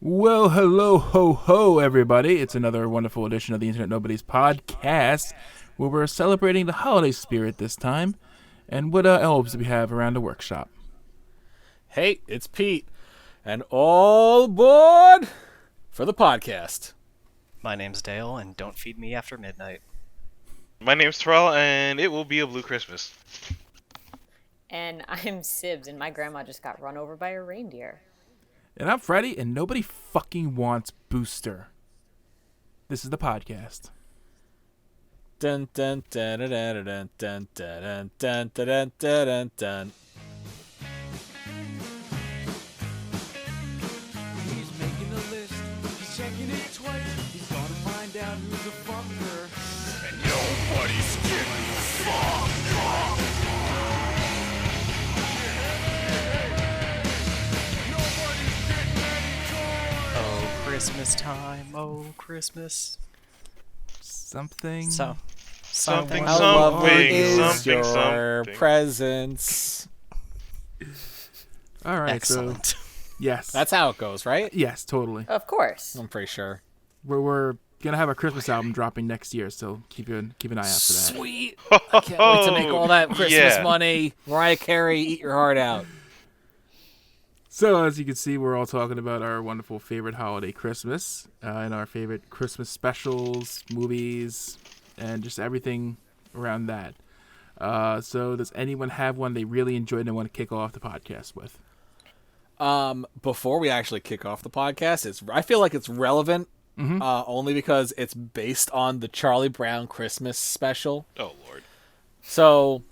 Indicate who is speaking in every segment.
Speaker 1: Well, hello, ho, ho, everybody. It's another wonderful edition of the Internet Nobodies podcast, where we're celebrating the holiday spirit this time. And what elves do we have around the workshop?
Speaker 2: Hey, it's Pete, and all aboard for the podcast.
Speaker 3: My name's Dale, and don't feed me after midnight.
Speaker 4: My name's Terrell, and it will be a blue Christmas.
Speaker 5: And I'm Sibs, and my grandma just got run over by a reindeer.
Speaker 1: And I'm Freddy, and nobody fucking wants Booster. This is the podcast.
Speaker 2: Dun dun dun dun dun dun dun dun dun dun dun dun.
Speaker 6: He's making a list, he's checking it twice. He's gonna find out who's a fucker. And nobody's getting fucked.
Speaker 3: Oh, Christmas time. Oh, Christmas.
Speaker 1: Something.
Speaker 4: Something,
Speaker 2: How lovely is
Speaker 4: something,
Speaker 2: your
Speaker 4: something.
Speaker 2: presence?
Speaker 1: All right,
Speaker 3: Excellent.
Speaker 1: so yes.
Speaker 2: That's how it goes, right?
Speaker 1: Yes, totally.
Speaker 5: Of course.
Speaker 2: I'm pretty sure.
Speaker 1: We're going to have a Christmas album dropping next year, so keep an eye out for that.
Speaker 2: Sweet. I can't wait to make all that Christmas
Speaker 4: Yeah.
Speaker 2: money. Mariah Carey, eat your heart out.
Speaker 1: So, as you can see, we're all talking about our wonderful favorite holiday, Christmas, and our favorite Christmas specials, movies, and just everything around that. So, does anyone have one they really enjoyed and want to kick off the podcast with?
Speaker 2: Before we actually kick off the podcast, I feel like it's relevant, only because it's based on the Charlie Brown Christmas special.
Speaker 4: Oh, Lord.
Speaker 2: So,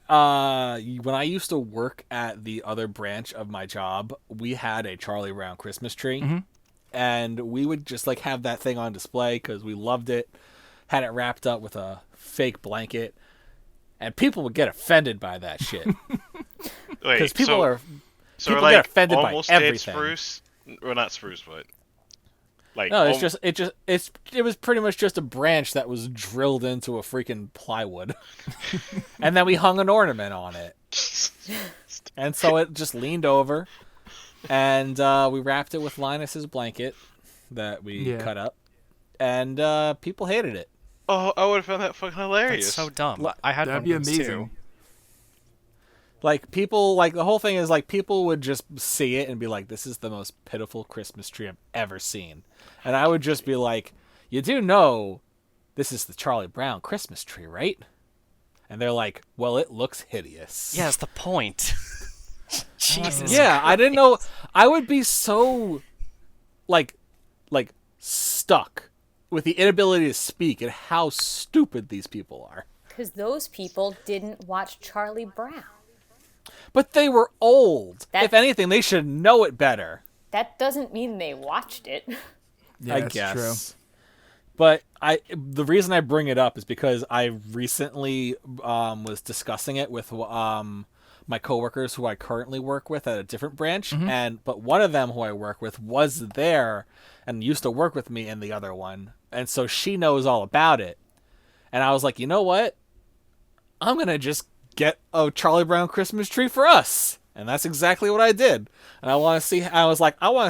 Speaker 2: when I used to work at the other branch of my job, we had a Charlie Brown Christmas tree, and we would just like have that thing on display because we loved it. Had it wrapped up with a fake blanket, and people would get offended by that shit
Speaker 4: Wait,
Speaker 2: because people
Speaker 4: so
Speaker 2: get offended by
Speaker 4: almost dead
Speaker 2: everything.
Speaker 4: spruce? Well, not spruce, but like
Speaker 2: No, it was pretty much just a branch that was drilled into a freaking plywood, and then we hung an ornament on it. And so it just leaned over, and we wrapped it with Linus's blanket that we cut up, and people hated it.
Speaker 4: Oh, I would have found that fucking hilarious.
Speaker 3: That's so dumb. I had
Speaker 1: That'd
Speaker 3: one
Speaker 1: be
Speaker 3: of those
Speaker 1: amazing.
Speaker 3: too.
Speaker 2: Like people, like the whole thing is like people would just see it and be like, "This is the most pitiful Christmas tree I've ever seen," and I would just be like, "You do know, this is the Charlie Brown Christmas tree, right?" And they're like, "Well, it looks hideous."
Speaker 3: Yeah, that's the point. Jesus.
Speaker 2: Yeah, I didn't know. I would be so, like stuck with the inability to speak and how stupid these people are.
Speaker 5: Because those people didn't watch Charlie Brown.
Speaker 2: But they were old.
Speaker 5: That-
Speaker 2: If anything, they should know it better.
Speaker 5: That doesn't mean they watched it.
Speaker 1: Yeah,
Speaker 2: I
Speaker 1: that's
Speaker 2: guess.
Speaker 1: true.
Speaker 2: But the reason I bring it up is because I recently was discussing it with my coworkers who I currently work with at a different branch, but one of them who I work with was there and used to work with me in the other one, and so she knows all about it. And I was like, you know what? I'm gonna just get a Charlie Brown Christmas tree for us. And that's exactly what I did. And I want to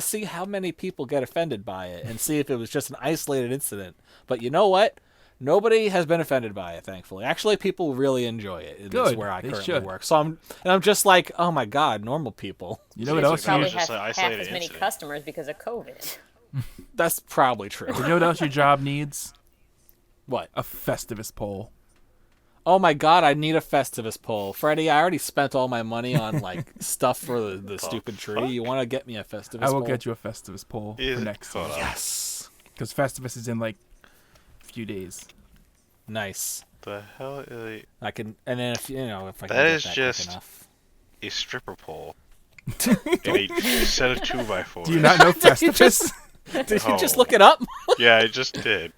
Speaker 2: see how many people get offended by it and see if it was just an isolated incident. But you know what? Nobody has been offended by it, thankfully. Actually, people really enjoy it.
Speaker 1: Good.
Speaker 2: That's where I
Speaker 1: They
Speaker 2: currently
Speaker 1: should.
Speaker 2: work. So I'm just like, oh my God, normal people.
Speaker 1: You know what
Speaker 4: Jeez,
Speaker 1: else?
Speaker 4: I
Speaker 5: Probably
Speaker 4: was just
Speaker 5: have
Speaker 4: an
Speaker 5: half
Speaker 4: isolated
Speaker 5: as many
Speaker 4: incident.
Speaker 5: customers because of COVID.
Speaker 2: That's probably true.
Speaker 1: You know what else your job needs?
Speaker 2: What?
Speaker 1: A Festivus pole.
Speaker 2: Oh my God, I need a Festivus pole. Freddie, I already spent all my money on like stuff for the stupid tree. You want to get me a Festivus pole?
Speaker 1: I will get you a Festivus pole
Speaker 4: Is
Speaker 1: for
Speaker 4: it-
Speaker 1: next
Speaker 4: hold
Speaker 1: year.
Speaker 4: on.
Speaker 2: Yes.
Speaker 1: Because Festivus is in like a few days.
Speaker 2: Nice.
Speaker 4: The hell is
Speaker 2: I can, and then if I can
Speaker 4: That
Speaker 2: get
Speaker 4: is
Speaker 2: that quick
Speaker 4: just-
Speaker 2: enough.
Speaker 4: a stripper pole in a set of 2x4s?
Speaker 1: Do you not know Festivus?
Speaker 2: Did you just
Speaker 4: Oh.
Speaker 2: look it up?
Speaker 4: Yeah, I just did.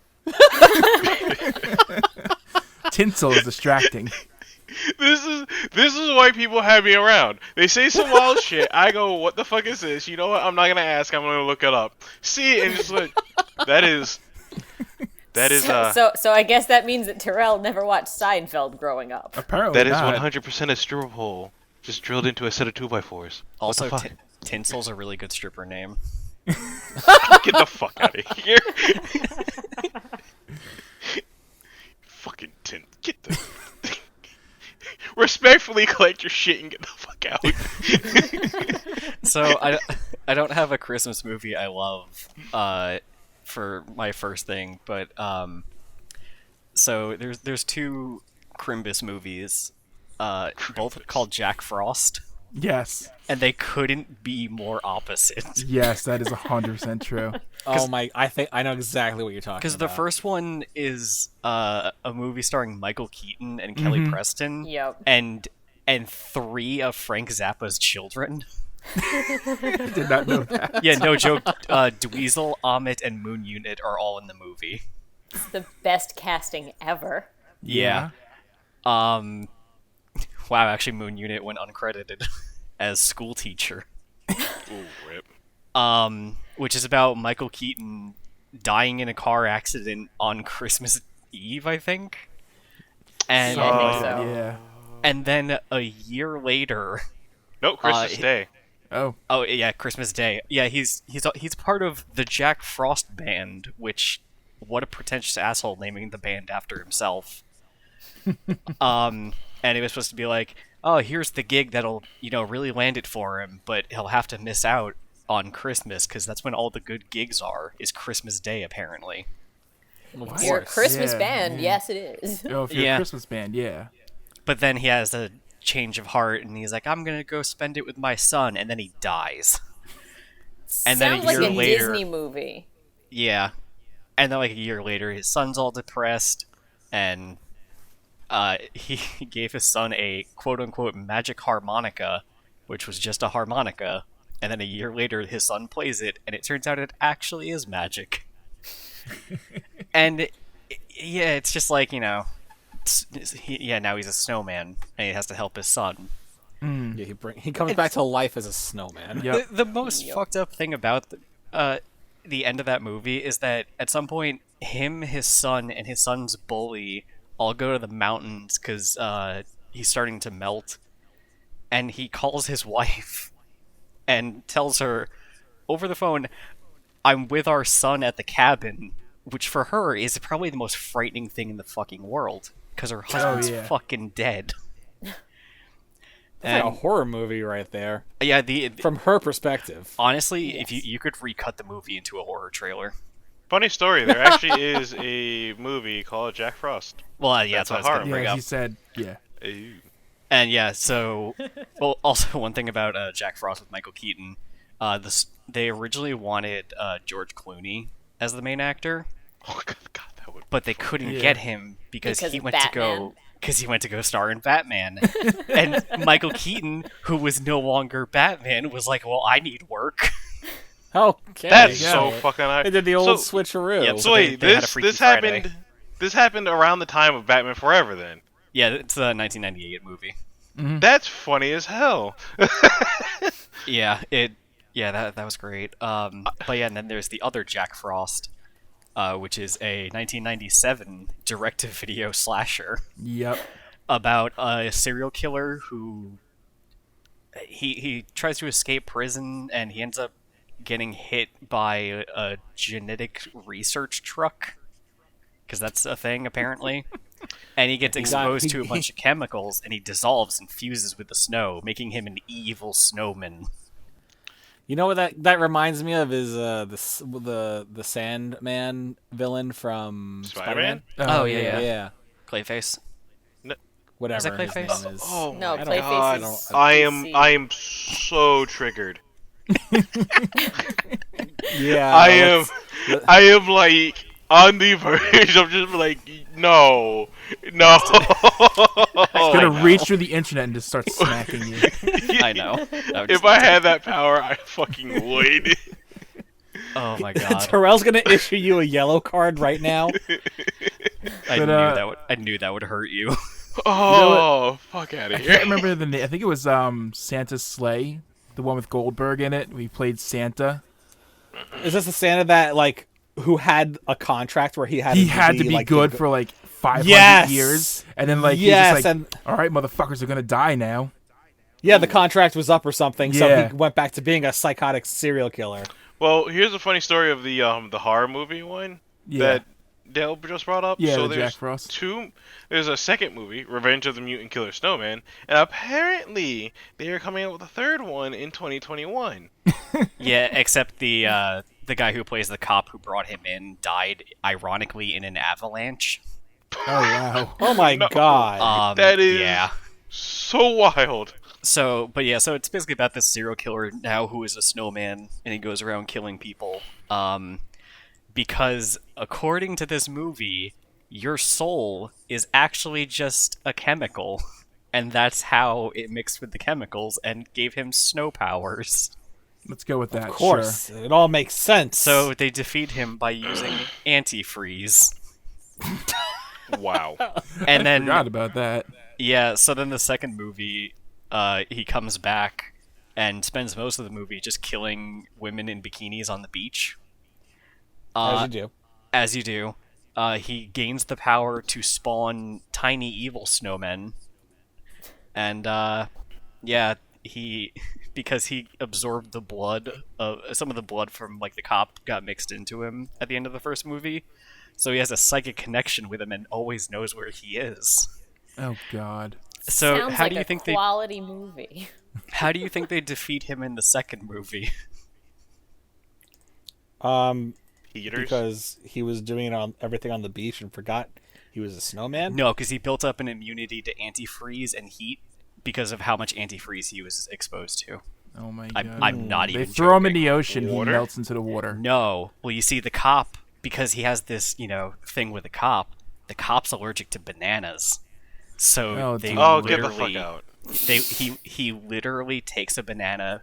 Speaker 1: Tinsel is distracting.
Speaker 4: This is why people have me around. They say some wild shit. I go, what the fuck is this? You know what? I'm not gonna ask. I'm gonna look it up. See, and just like that is
Speaker 5: So I guess that means that Terrell never watched Seinfeld growing up.
Speaker 1: Apparently
Speaker 4: that is
Speaker 1: not.
Speaker 4: 100% a stripper pole just drilled into a set of 2x4s.
Speaker 3: Also,
Speaker 4: What the
Speaker 3: Tinsel's a really good stripper name.
Speaker 4: Get the fuck out of here. Fucking get the... Respectfully collect your shit and get the fuck out.
Speaker 3: So I don't have a Christmas movie I love for my first thing, but so there's two Crimbus movies, both called Jack Frost,
Speaker 1: Yes.
Speaker 3: and they couldn't be more opposite.
Speaker 1: Yes, that is 100% true.
Speaker 2: Oh my! I think I know exactly what you're talking about.
Speaker 3: Because the first one is a movie starring Michael Keaton and Kelly Preston,
Speaker 5: Yep.
Speaker 3: and 3 of Frank Zappa's children.
Speaker 1: Did not know that.
Speaker 3: Yeah, no joke. Dweezil, Amit, and Moon Unit are all in the movie.
Speaker 5: It's the best casting ever.
Speaker 3: Yeah. Wow, actually, Moon Unit went uncredited as school teacher.
Speaker 4: Ooh, rip.
Speaker 3: Which is about Michael Keaton dying in a car accident on Christmas Eve, I think. And
Speaker 5: I think so.
Speaker 1: Yeah.
Speaker 3: and then a year later,
Speaker 4: No, Christmas Day.
Speaker 3: oh yeah, Christmas Day. Yeah, he's part of the Jack Frost band, which what a pretentious asshole naming the band after himself. And it was supposed to be like, oh, here's the gig that'll, really land it for him, but he'll have to miss out on Christmas because that's when all the good gigs are, is Christmas Day, apparently.
Speaker 5: If you're a Christmas
Speaker 1: Yeah,
Speaker 5: band,
Speaker 1: yeah.
Speaker 5: yes, it is.
Speaker 1: Oh, if you're
Speaker 3: Yeah.
Speaker 1: a Christmas band, yeah.
Speaker 3: But then he has a change of heart and he's like, I'm gonna go spend it with my son, and then he dies. And then
Speaker 5: Sounds
Speaker 3: a
Speaker 5: like
Speaker 3: year
Speaker 5: a
Speaker 3: later,
Speaker 5: Disney movie.
Speaker 3: yeah, and then like a year later, his son's all depressed, and he gave his son a quote-unquote magic harmonica, which was just a harmonica, and then a year later his son plays it, and it turns out it actually is magic. And yeah, it's just like, now he's a snowman, and he has to help his son.
Speaker 2: Yeah, he comes back to life as a snowman.
Speaker 1: Yep.
Speaker 3: The most fucked up thing about the end of that movie is that at some point, him, his son, and his son's bully all go to the mountains because he's starting to melt, and he calls his wife and tells her over the phone, I'm with our son at the cabin, which for her is probably the most frightening thing in the fucking world, because her husband's
Speaker 1: yeah.
Speaker 3: fucking dead.
Speaker 2: That's like a horror movie right there.
Speaker 3: Yeah,
Speaker 2: From her perspective.
Speaker 3: honestly, if you could recut the movie into a horror trailer.
Speaker 4: Funny story, there actually is a movie called Jack Frost.
Speaker 3: Well, yeah, that's what I was
Speaker 4: horror
Speaker 3: going to
Speaker 1: Yeah,
Speaker 3: bring
Speaker 1: as
Speaker 3: up.
Speaker 1: you said, yeah.
Speaker 4: Ew.
Speaker 3: And yeah, so well, also one thing about Jack Frost with Michael Keaton, they originally wanted George Clooney as the main actor,
Speaker 4: Oh god, that would.
Speaker 3: but they couldn't
Speaker 1: Yeah.
Speaker 3: get him because
Speaker 5: Because
Speaker 3: he
Speaker 5: of
Speaker 3: went to
Speaker 5: Batman.
Speaker 3: go star in Batman. And Michael Keaton, who was no longer Batman, was like, "Well, I need work."
Speaker 2: Okay.
Speaker 4: That's
Speaker 2: yeah.
Speaker 4: so fucking.
Speaker 2: They did the old
Speaker 4: So-
Speaker 2: switcheroo.
Speaker 3: Yep.
Speaker 4: So wait,
Speaker 3: they had a Freaky
Speaker 4: this
Speaker 3: Friday.
Speaker 4: happened around the time of Batman Forever. Then
Speaker 3: Yeah, it's the 1998 movie.
Speaker 4: that's funny as hell.
Speaker 3: Yeah, that was great. But yeah, and then there's the other Jack Frost, which is a 1997 direct-to-video slasher
Speaker 1: Yep.
Speaker 3: about a serial killer who he tries to escape prison, and he ends up getting hit by a genetic research truck, because that's a thing apparently. And he gets exposed to a bunch of chemicals, and he dissolves and fuses with the snow, making him an evil snowman.
Speaker 2: You know what that reminds me of is the Sandman villain from
Speaker 4: Spider-Man?
Speaker 3: Oh, yeah.
Speaker 2: yeah.
Speaker 3: Clayface.
Speaker 2: Whatever
Speaker 3: Is that
Speaker 2: his
Speaker 3: Clayface?
Speaker 2: name is.
Speaker 4: Oh
Speaker 5: No,
Speaker 4: my
Speaker 5: Clayface
Speaker 4: god,
Speaker 5: is
Speaker 4: I am so triggered.
Speaker 2: Yeah.
Speaker 4: I am like on the verge of just like no.
Speaker 1: Gonna reach through the internet and just start smacking you.
Speaker 3: I know.
Speaker 4: If I had that power, I fucking would.
Speaker 3: Oh my god.
Speaker 2: Terrell's gonna issue you a yellow card right now.
Speaker 1: But,
Speaker 3: I knew that would hurt you.
Speaker 4: Oh, fuck out of
Speaker 1: I
Speaker 4: here.
Speaker 1: can't remember the name. I think it was Santa's Sleigh, the one with Goldberg in it. We played Santa.
Speaker 2: Is this the Santa that who had a contract where he had
Speaker 1: To be
Speaker 2: like,
Speaker 1: good
Speaker 2: the-
Speaker 1: for like 500
Speaker 2: Yes!
Speaker 1: years, and then he's
Speaker 2: Yes,
Speaker 1: just like,
Speaker 2: and-
Speaker 1: all right, motherfuckers are gonna die now.
Speaker 2: Yeah, the contract was up or something, so
Speaker 1: Yeah.
Speaker 2: he went back to being a psychotic serial killer.
Speaker 4: Well, here's a funny story of the horror movie one
Speaker 1: Yeah.
Speaker 4: that Dale just brought up.
Speaker 1: Yeah,
Speaker 4: so
Speaker 1: the
Speaker 4: there's
Speaker 1: Jack Frost.
Speaker 4: There's a second movie, Revenge of the Mutant Killer Snowman, and apparently they are coming out with a third one in 2021.
Speaker 3: Yeah, except the guy who plays the cop who brought him in died ironically in an avalanche.
Speaker 1: Oh wow.
Speaker 2: Oh my god.
Speaker 4: That is
Speaker 3: yeah.
Speaker 4: so wild.
Speaker 3: So it's basically about this serial killer now who is a snowman, and he goes around killing people. Because according to this movie, your soul is actually just a chemical, and that's how it mixed with the chemicals and gave him snow powers.
Speaker 1: Let's go with that.
Speaker 2: Of course, it all makes sense.
Speaker 3: So they defeat him by using antifreeze.
Speaker 4: Wow.
Speaker 3: And
Speaker 1: I
Speaker 3: then
Speaker 1: forgot about that.
Speaker 3: yeah, so then the second movie, he comes back and spends most of the movie just killing women in bikinis on the beach.
Speaker 2: as you do.
Speaker 3: As you do. He gains the power to spawn tiny evil snowmen. And, because he absorbed the blood, some of the blood from, like, the cop got mixed into him at the end of the first movie. So he has a psychic connection with him and always knows where he is.
Speaker 1: Oh god.
Speaker 3: So
Speaker 5: Sounds
Speaker 3: how
Speaker 5: like
Speaker 3: do you
Speaker 5: a
Speaker 3: think
Speaker 5: quality movie.
Speaker 3: how do you think they defeat him in the second movie?
Speaker 4: Heaters.
Speaker 2: Because he was doing it on everything on the beach and forgot he was a snowman.
Speaker 3: No, because he built up an immunity to antifreeze and heat because of how much antifreeze he was exposed to.
Speaker 1: Oh my
Speaker 3: I'm-
Speaker 1: god.
Speaker 3: I'm not
Speaker 1: They
Speaker 3: even
Speaker 1: throw him in
Speaker 3: joking.
Speaker 1: the ocean,
Speaker 4: Water?
Speaker 1: he melts into the water.
Speaker 3: No. Well, you see, the cop, because he has this, thing with the cop's allergic to bananas. So
Speaker 1: Oh,
Speaker 3: they
Speaker 1: dude.
Speaker 4: Oh, get the
Speaker 3: literally,
Speaker 4: fuck out.
Speaker 3: he literally takes a banana,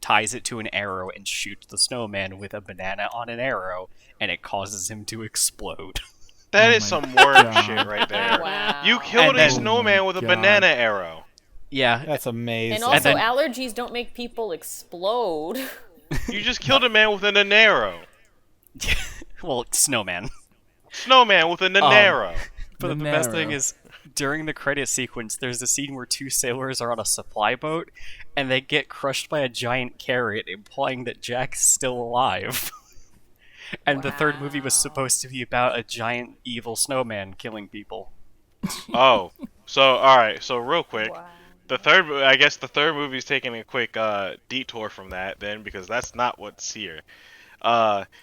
Speaker 3: ties it to an arrow, and shoots the snowman with a banana on an arrow, and it causes him to explode.
Speaker 4: That
Speaker 1: Oh
Speaker 4: is
Speaker 1: my
Speaker 4: some worm
Speaker 1: God.
Speaker 4: shit right there.
Speaker 5: Wow.
Speaker 4: You killed
Speaker 3: And
Speaker 4: a
Speaker 3: then-
Speaker 4: snowman with a
Speaker 1: God.
Speaker 4: banana arrow.
Speaker 3: Yeah.
Speaker 2: That's amazing.
Speaker 5: And also,
Speaker 3: then-
Speaker 5: allergies don't make people explode.
Speaker 4: You just killed a man with a nanaro.
Speaker 3: Well, snowman.
Speaker 4: Snowman with a nanaro.
Speaker 3: But the best
Speaker 1: Monero.
Speaker 3: thing is, during the credit sequence, there's a scene where two sailors are on a supply boat, and they get crushed by a giant carrot, implying that Jack's still alive. And the third movie was supposed to be about a giant evil snowman killing people.
Speaker 4: Oh, so all right. So real quick,
Speaker 5: Wow.
Speaker 4: I guess the third movie is taking a quick detour from that then, because that's not what's here.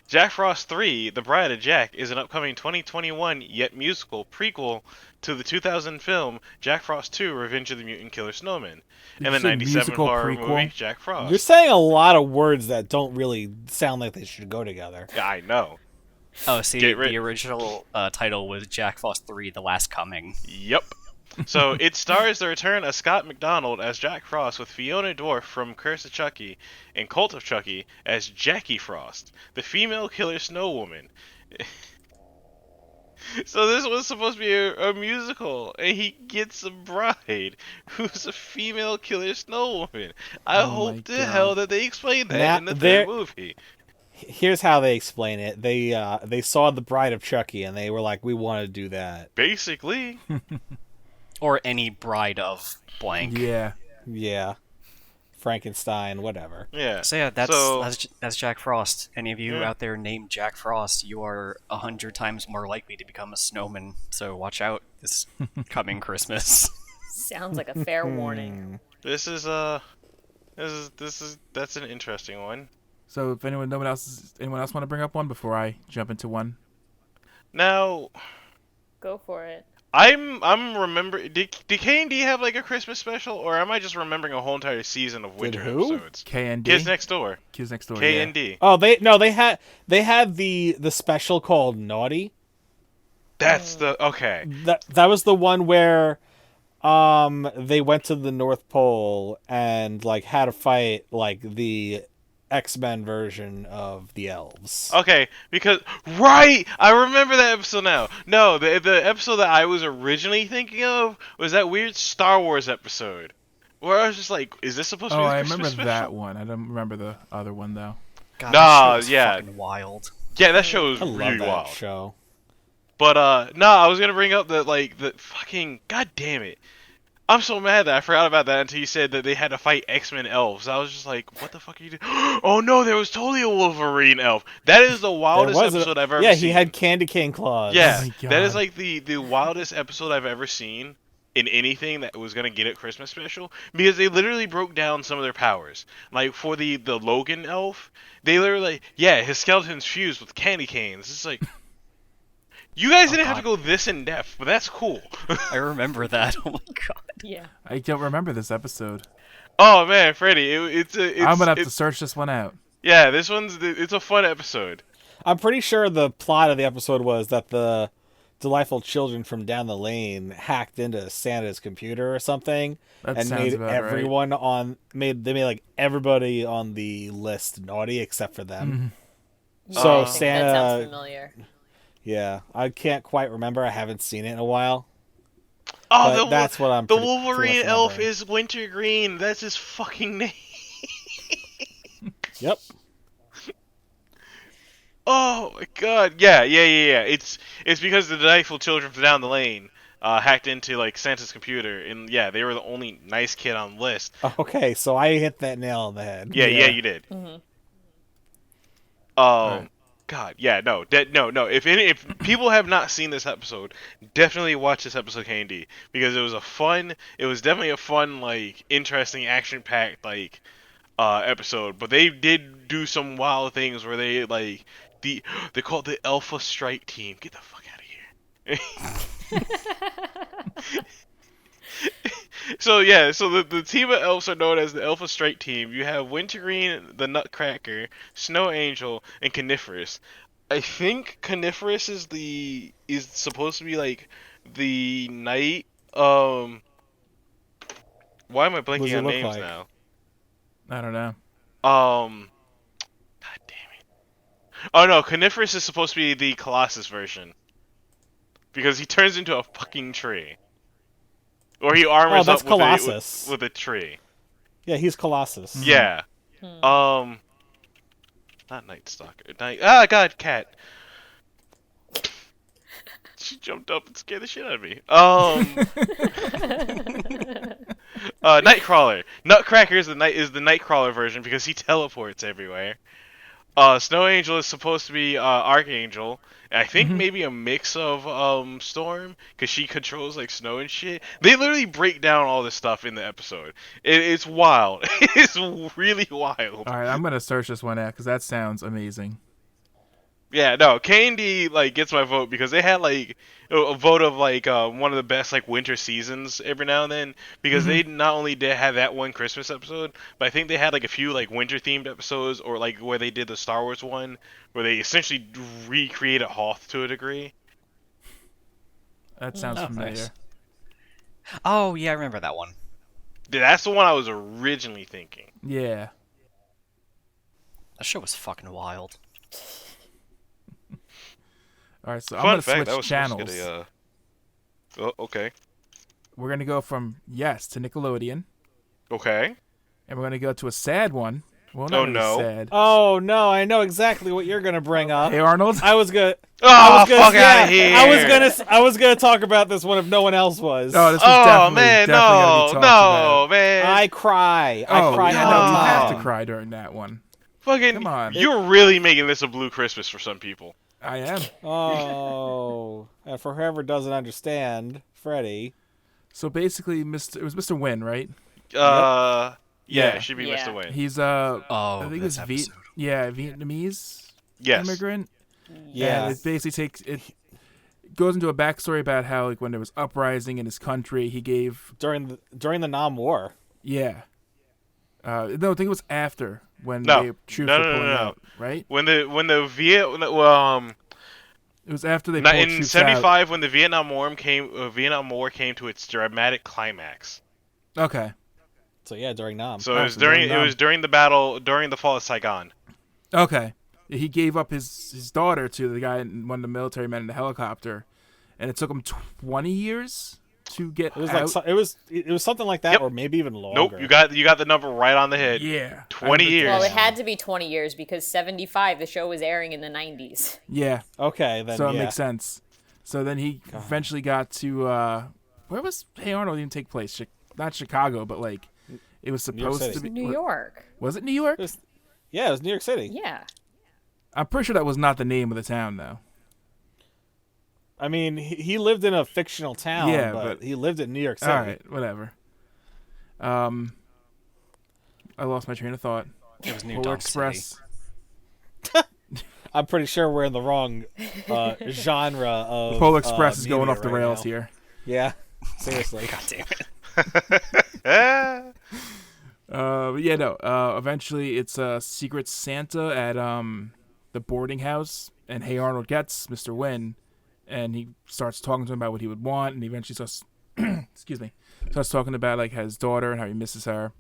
Speaker 4: Jack Frost 3, The Bride of Jack, is an upcoming 2021 yet musical prequel to the 2000 film Jack Frost 2, Revenge of the Mutant Killer Snowman,
Speaker 1: Did
Speaker 4: and
Speaker 1: you
Speaker 4: the
Speaker 1: say
Speaker 4: 97
Speaker 1: musical
Speaker 4: horror
Speaker 1: prequel?
Speaker 4: movie Jack Frost.
Speaker 2: You're saying a lot of words that don't really sound like they should go together.
Speaker 4: Yeah, I know.
Speaker 3: Oh, see,
Speaker 4: Get rid-
Speaker 3: the original title was Jack Frost 3, The Last Coming.
Speaker 4: Yep. So it stars the return of Scott McDonald as Jack Frost, with Fiona Dwarf from Curse of Chucky and Cult of Chucky as Jackie Frost, the female killer snow woman. So this was supposed to be a musical, and he gets a bride who's a female killer snow woman. I
Speaker 1: Oh my
Speaker 4: hope to
Speaker 1: God.
Speaker 4: hell that they explain that
Speaker 2: Now,
Speaker 4: in the
Speaker 2: there-
Speaker 4: third movie.
Speaker 2: Here's how they explain it. They saw The Bride of Chucky and they were like, we want to do that.
Speaker 4: Basically.
Speaker 3: Or any bride of blank.
Speaker 1: Yeah.
Speaker 2: Yeah. Frankenstein, whatever.
Speaker 4: Yeah.
Speaker 3: So yeah,
Speaker 4: So-
Speaker 3: that's Jack Frost. Any of you
Speaker 4: Yeah.
Speaker 3: out there named Jack Frost, you are 100 times more likely to become a snowman. So watch out this coming Christmas.
Speaker 5: Sounds like a fair warning.
Speaker 4: That's an interesting one.
Speaker 1: So if anyone else want to bring up one before I jump into one?
Speaker 4: Now,
Speaker 5: Go for it.
Speaker 4: I'm remembering. Did K&D have like a Christmas special, or am I just remembering a whole entire season of winter
Speaker 2: who?
Speaker 4: episodes?
Speaker 1: KND.
Speaker 4: Kids Next Door.
Speaker 1: Kids Next Door.
Speaker 4: K&D.
Speaker 2: Oh, they had the special called Naughty.
Speaker 4: That's the okay.
Speaker 2: That was the one where they went to the North Pole and like had a fight like the X-Men version of the elves.
Speaker 4: Okay, because right, I remember that episode now. No, the episode that I was originally thinking of was that weird Star Wars episode, where I was just like, "Is this supposed to
Speaker 1: Oh,
Speaker 4: be a
Speaker 1: I
Speaker 4: Christmas
Speaker 1: remember
Speaker 4: special?"
Speaker 1: that one. I don't remember the other one though.
Speaker 3: God,
Speaker 4: Nah,
Speaker 3: that show is
Speaker 4: yeah.
Speaker 3: fucking wild.
Speaker 4: Yeah, that show was
Speaker 2: I love
Speaker 4: really
Speaker 2: that
Speaker 4: wild.
Speaker 2: show.
Speaker 4: But no, I was gonna bring up the fucking god damn it. I'm so mad that I forgot about that until you said that they had to fight X-Men elves. I was just like, what the fuck are you doing? Oh no, there was totally a Wolverine elf. That is the wildest episode I've ever seen.
Speaker 2: Yeah, he had candy cane claws.
Speaker 4: Yeah,
Speaker 1: Oh my God.
Speaker 4: that is like the wildest episode I've ever seen in anything that was gonna get a Christmas special, because they literally broke down some of their powers. Like for the Logan elf, they literally his skeleton's fused with candy canes. It's like you guys didn't have to go this in depth, but that's cool.
Speaker 3: I remember that. Oh my god.
Speaker 5: Yeah.
Speaker 1: I don't remember this episode.
Speaker 4: Oh man, Freddy, it's
Speaker 1: I'm gonna have to search this one out.
Speaker 4: Yeah, it's a fun episode.
Speaker 2: I'm pretty sure the plot of the episode was that the delightful children from down the lane hacked into Santa's computer or something,
Speaker 1: That
Speaker 2: and
Speaker 1: sounds
Speaker 2: made
Speaker 1: about right.
Speaker 2: everyone they made like everybody on the list naughty except for them. So
Speaker 5: I think that
Speaker 2: Santa,
Speaker 5: sounds familiar.
Speaker 2: yeah, I can't quite remember. I haven't seen it in a while.
Speaker 4: Oh,
Speaker 2: But that's what I'm
Speaker 4: the
Speaker 2: pretty
Speaker 4: Wolverine
Speaker 2: much
Speaker 4: elf
Speaker 2: remembering.
Speaker 4: is Wintergreen. That's his fucking name.
Speaker 2: Yep.
Speaker 4: Oh my god. Yeah. It's because the delightful children from down the lane hacked into like Santa's computer, and they were the only nice kid on the list.
Speaker 2: Okay, so I hit that nail on the head.
Speaker 4: Yeah, you did. God, yeah, no. If people have not seen this episode, definitely watch this episode, Candy, because it was definitely a fun, like, interesting, action-packed, like, episode. But they did do some wild things where they call it the Alpha Strike Team. Get the fuck out of here. So the team of elves are known as the Alpha Strike Team. You have Wintergreen, the Nutcracker, Snow Angel, and Coniferous. I think Coniferous is supposed to be like the knight. Why am I
Speaker 2: What
Speaker 4: blanking
Speaker 2: does he
Speaker 4: on
Speaker 2: look
Speaker 4: names
Speaker 2: like?
Speaker 4: now?
Speaker 1: I don't know.
Speaker 4: God damn it. Oh no, Coniferous is supposed to be the Colossus version, because he turns into a fucking tree. Or he armors
Speaker 2: that's
Speaker 4: up
Speaker 2: Colossus.
Speaker 4: with a tree.
Speaker 2: Yeah, he's Colossus.
Speaker 4: Yeah. Not Night Stalker. God, cat. She jumped up and scared the shit out of me. Nightcrawler. Nutcracker is the Nightcrawler version because he teleports everywhere. Snow Angel is supposed to be Archangel. I think maybe a mix of Storm, because she controls like snow and shit. They literally break down all this stuff in the episode. It's wild. It's really wild.
Speaker 1: All right, I'm gonna search this one out because that sounds amazing.
Speaker 4: Yeah, no, K&D like gets my vote because they had like a vote of like one of the best like winter seasons every now and then, because they not only did have that one Christmas episode, but I think they had like a few like winter themed episodes, or like where they did the Star Wars one where they essentially recreated Hoth to a degree.
Speaker 1: That sounds familiar.
Speaker 3: Nice. Oh yeah, I remember that one.
Speaker 4: That's the one I was originally thinking.
Speaker 1: Yeah.
Speaker 3: That show was fucking wild.
Speaker 1: All right, so I'm
Speaker 4: Fun
Speaker 1: gonna
Speaker 4: fact,
Speaker 1: switch
Speaker 4: that was
Speaker 1: channels.
Speaker 4: supposed to get a. Oh, okay.
Speaker 1: We're gonna go from Yes to Nickelodeon,
Speaker 4: Okay.
Speaker 1: and we're gonna go to a sad one. Well, not
Speaker 4: Oh,
Speaker 1: really
Speaker 4: no.
Speaker 1: sad.
Speaker 2: Oh no, I know exactly what you're gonna bring up.
Speaker 1: Hey Arnold.
Speaker 2: I was gonna.
Speaker 4: Oh, fuck out of here!
Speaker 2: I was gonna talk about this one if no one else was.
Speaker 1: Oh, this was
Speaker 4: Oh
Speaker 1: definitely
Speaker 4: man,
Speaker 1: gotta be
Speaker 4: no,
Speaker 1: talked about.
Speaker 4: man.
Speaker 2: I cry. I
Speaker 1: Oh,
Speaker 2: cry
Speaker 1: yeah,
Speaker 2: all
Speaker 1: no,
Speaker 2: the
Speaker 1: you
Speaker 2: time.
Speaker 1: have to cry during that one.
Speaker 4: Fucking,
Speaker 1: Come on.
Speaker 4: You're really making this a blue Christmas for some people.
Speaker 1: I am.
Speaker 2: Oh, and for whoever doesn't understand, Freddy.
Speaker 1: So basically, it was Mr. Wynn, right?
Speaker 4: Yeah,
Speaker 1: Yeah.
Speaker 4: it should be
Speaker 5: Yeah.
Speaker 4: Mr. Wayne.
Speaker 1: He's
Speaker 3: Oh,
Speaker 1: I think
Speaker 3: this
Speaker 1: it's
Speaker 3: episode.
Speaker 1: Vietnamese
Speaker 4: Yes.
Speaker 1: immigrant.
Speaker 2: Yeah.
Speaker 1: And it basically goes into a backstory about how like when there was uprising in his country, he gave
Speaker 2: During the Nam War.
Speaker 1: no, I think it was after when
Speaker 4: No.
Speaker 1: the troops
Speaker 4: No,
Speaker 1: were
Speaker 4: no, no,
Speaker 1: pulling
Speaker 4: no.
Speaker 1: out, right?
Speaker 4: When the
Speaker 1: It was after they pulled
Speaker 4: in
Speaker 1: troops out.
Speaker 4: '75 when the Vietnam War came to its dramatic climax.
Speaker 1: Okay.
Speaker 2: So yeah, during Nam.
Speaker 4: So
Speaker 1: Oh,
Speaker 4: it was
Speaker 1: so during
Speaker 4: during the battle during the fall of Saigon.
Speaker 1: Okay. He gave up his daughter to the guy, one of the military men in the helicopter, and it took him 20 years to get
Speaker 2: It was
Speaker 1: out.
Speaker 2: like it was something like that,
Speaker 4: Yep.
Speaker 2: or maybe even longer.
Speaker 4: Nope, you got the number right on the head.
Speaker 1: Yeah.
Speaker 4: 20 years.
Speaker 5: Well, it had to be 20 years because 75, the show was airing in the 90s.
Speaker 1: Yeah.
Speaker 2: Okay, then
Speaker 1: So
Speaker 2: yeah.
Speaker 1: it makes sense. So then he eventually got to where was Hey Arnold even take place? not Chicago, but like it was
Speaker 2: New York
Speaker 1: supposed to
Speaker 2: City.
Speaker 1: be.
Speaker 5: New York.
Speaker 1: Was it New York?
Speaker 2: It was New York City.
Speaker 5: Yeah.
Speaker 1: I'm pretty sure that was not the name of the town, though.
Speaker 2: I mean, he lived in a fictional town,
Speaker 1: Yeah,
Speaker 2: but
Speaker 1: but-
Speaker 2: he lived in New York City.
Speaker 1: All right, whatever. I lost my train of thought.
Speaker 3: It was New
Speaker 1: Polar
Speaker 3: Donk
Speaker 1: Express.
Speaker 3: City.
Speaker 2: I'm pretty sure we're in the wrong genre of.
Speaker 1: Polar Express is going
Speaker 2: media
Speaker 1: off the
Speaker 2: right
Speaker 1: rails
Speaker 2: now.
Speaker 1: here.
Speaker 2: Yeah, seriously.
Speaker 3: God damn it.
Speaker 1: But yeah, no. Eventually, it's a Secret Santa at the boarding house, and Hey Arnold gets Mr. Wynn, and he starts talking to him about what he would want, and he eventually starts, excuse me, starts talking about like his daughter and how he misses her.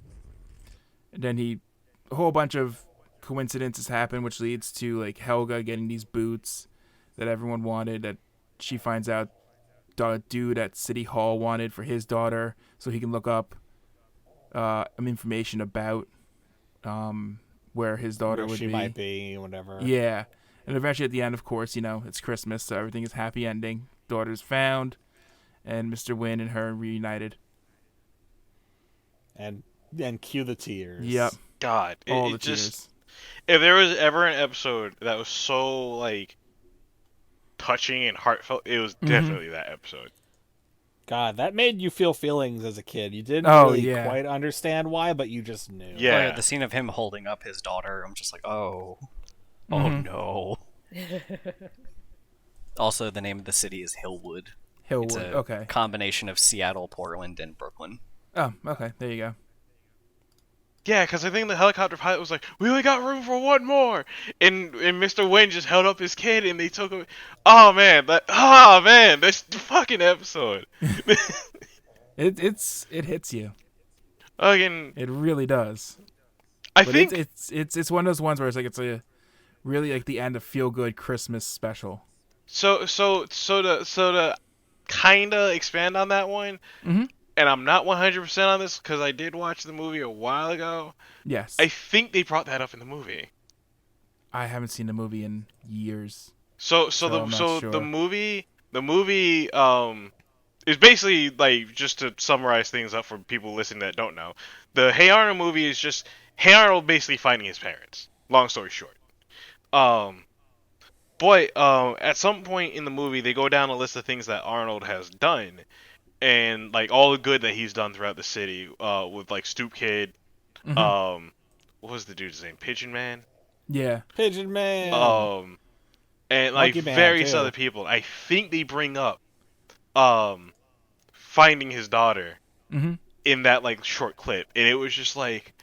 Speaker 1: And then a whole bunch of coincidences happen, which leads to like Helga getting these boots that everyone wanted, that she finds out the dude at City Hall wanted for his daughter, so he can look up information about where his daughter
Speaker 2: Where
Speaker 1: would
Speaker 2: she
Speaker 1: be.
Speaker 2: might be, whatever.
Speaker 1: Yeah. And eventually at the end, of course, it's Christmas, so everything is happy ending. Daughter's found, and Mr. Wynn and her reunited.
Speaker 2: And cue the tears.
Speaker 1: Yep.
Speaker 4: God,
Speaker 1: All
Speaker 4: it
Speaker 1: the
Speaker 4: just
Speaker 1: tears.
Speaker 4: if there was ever an episode that was so like touching and heartfelt, it was definitely that episode.
Speaker 2: God, that made you feel feelings as a kid. You didn't
Speaker 1: Oh,
Speaker 2: really
Speaker 1: yeah.
Speaker 2: quite understand why, but you just knew.
Speaker 4: Yeah.
Speaker 3: The scene of him holding up his daughter, I'm just like, oh
Speaker 1: Mm-hmm.
Speaker 3: no. Also, the name of the city is Hillwood.
Speaker 1: Hillwood.
Speaker 3: It's a
Speaker 1: Okay.
Speaker 3: combination of Seattle, Portland, and Brooklyn.
Speaker 1: Oh, okay. There you go.
Speaker 4: Yeah, because I think the helicopter pilot was like, "We only got room for one more," and Mr. Wynn just held up his kid, and they took him. Oh man, that's the fucking episode.
Speaker 1: It hits you.
Speaker 4: Again,
Speaker 1: It really does.
Speaker 4: I
Speaker 1: But
Speaker 4: think
Speaker 1: it's one of those ones where it's a really like the end of feel good Christmas special.
Speaker 4: so to kind of expand on that one, and I'm not 100% on this because I did watch the movie a while ago.
Speaker 1: Yes.
Speaker 4: I think they brought that up in the movie.
Speaker 1: I haven't seen the movie in years.
Speaker 4: So
Speaker 1: I'm not sure.
Speaker 4: the movie is basically like, just to summarize things up for people listening that don't know. The Hey Arnold movie is just Hey Arnold basically finding his parents. Long story short. At some point in the movie they go down a list of things that Arnold has done, and like all the good that he's done throughout the city, with like Stoop Kid, what was the dude's name? Pigeon Man?
Speaker 1: Yeah.
Speaker 2: Pigeon Man.
Speaker 4: And like
Speaker 2: Monkey Man,
Speaker 4: various
Speaker 2: too.
Speaker 4: other people. I think they bring up finding his daughter in that like short clip, and it was just like,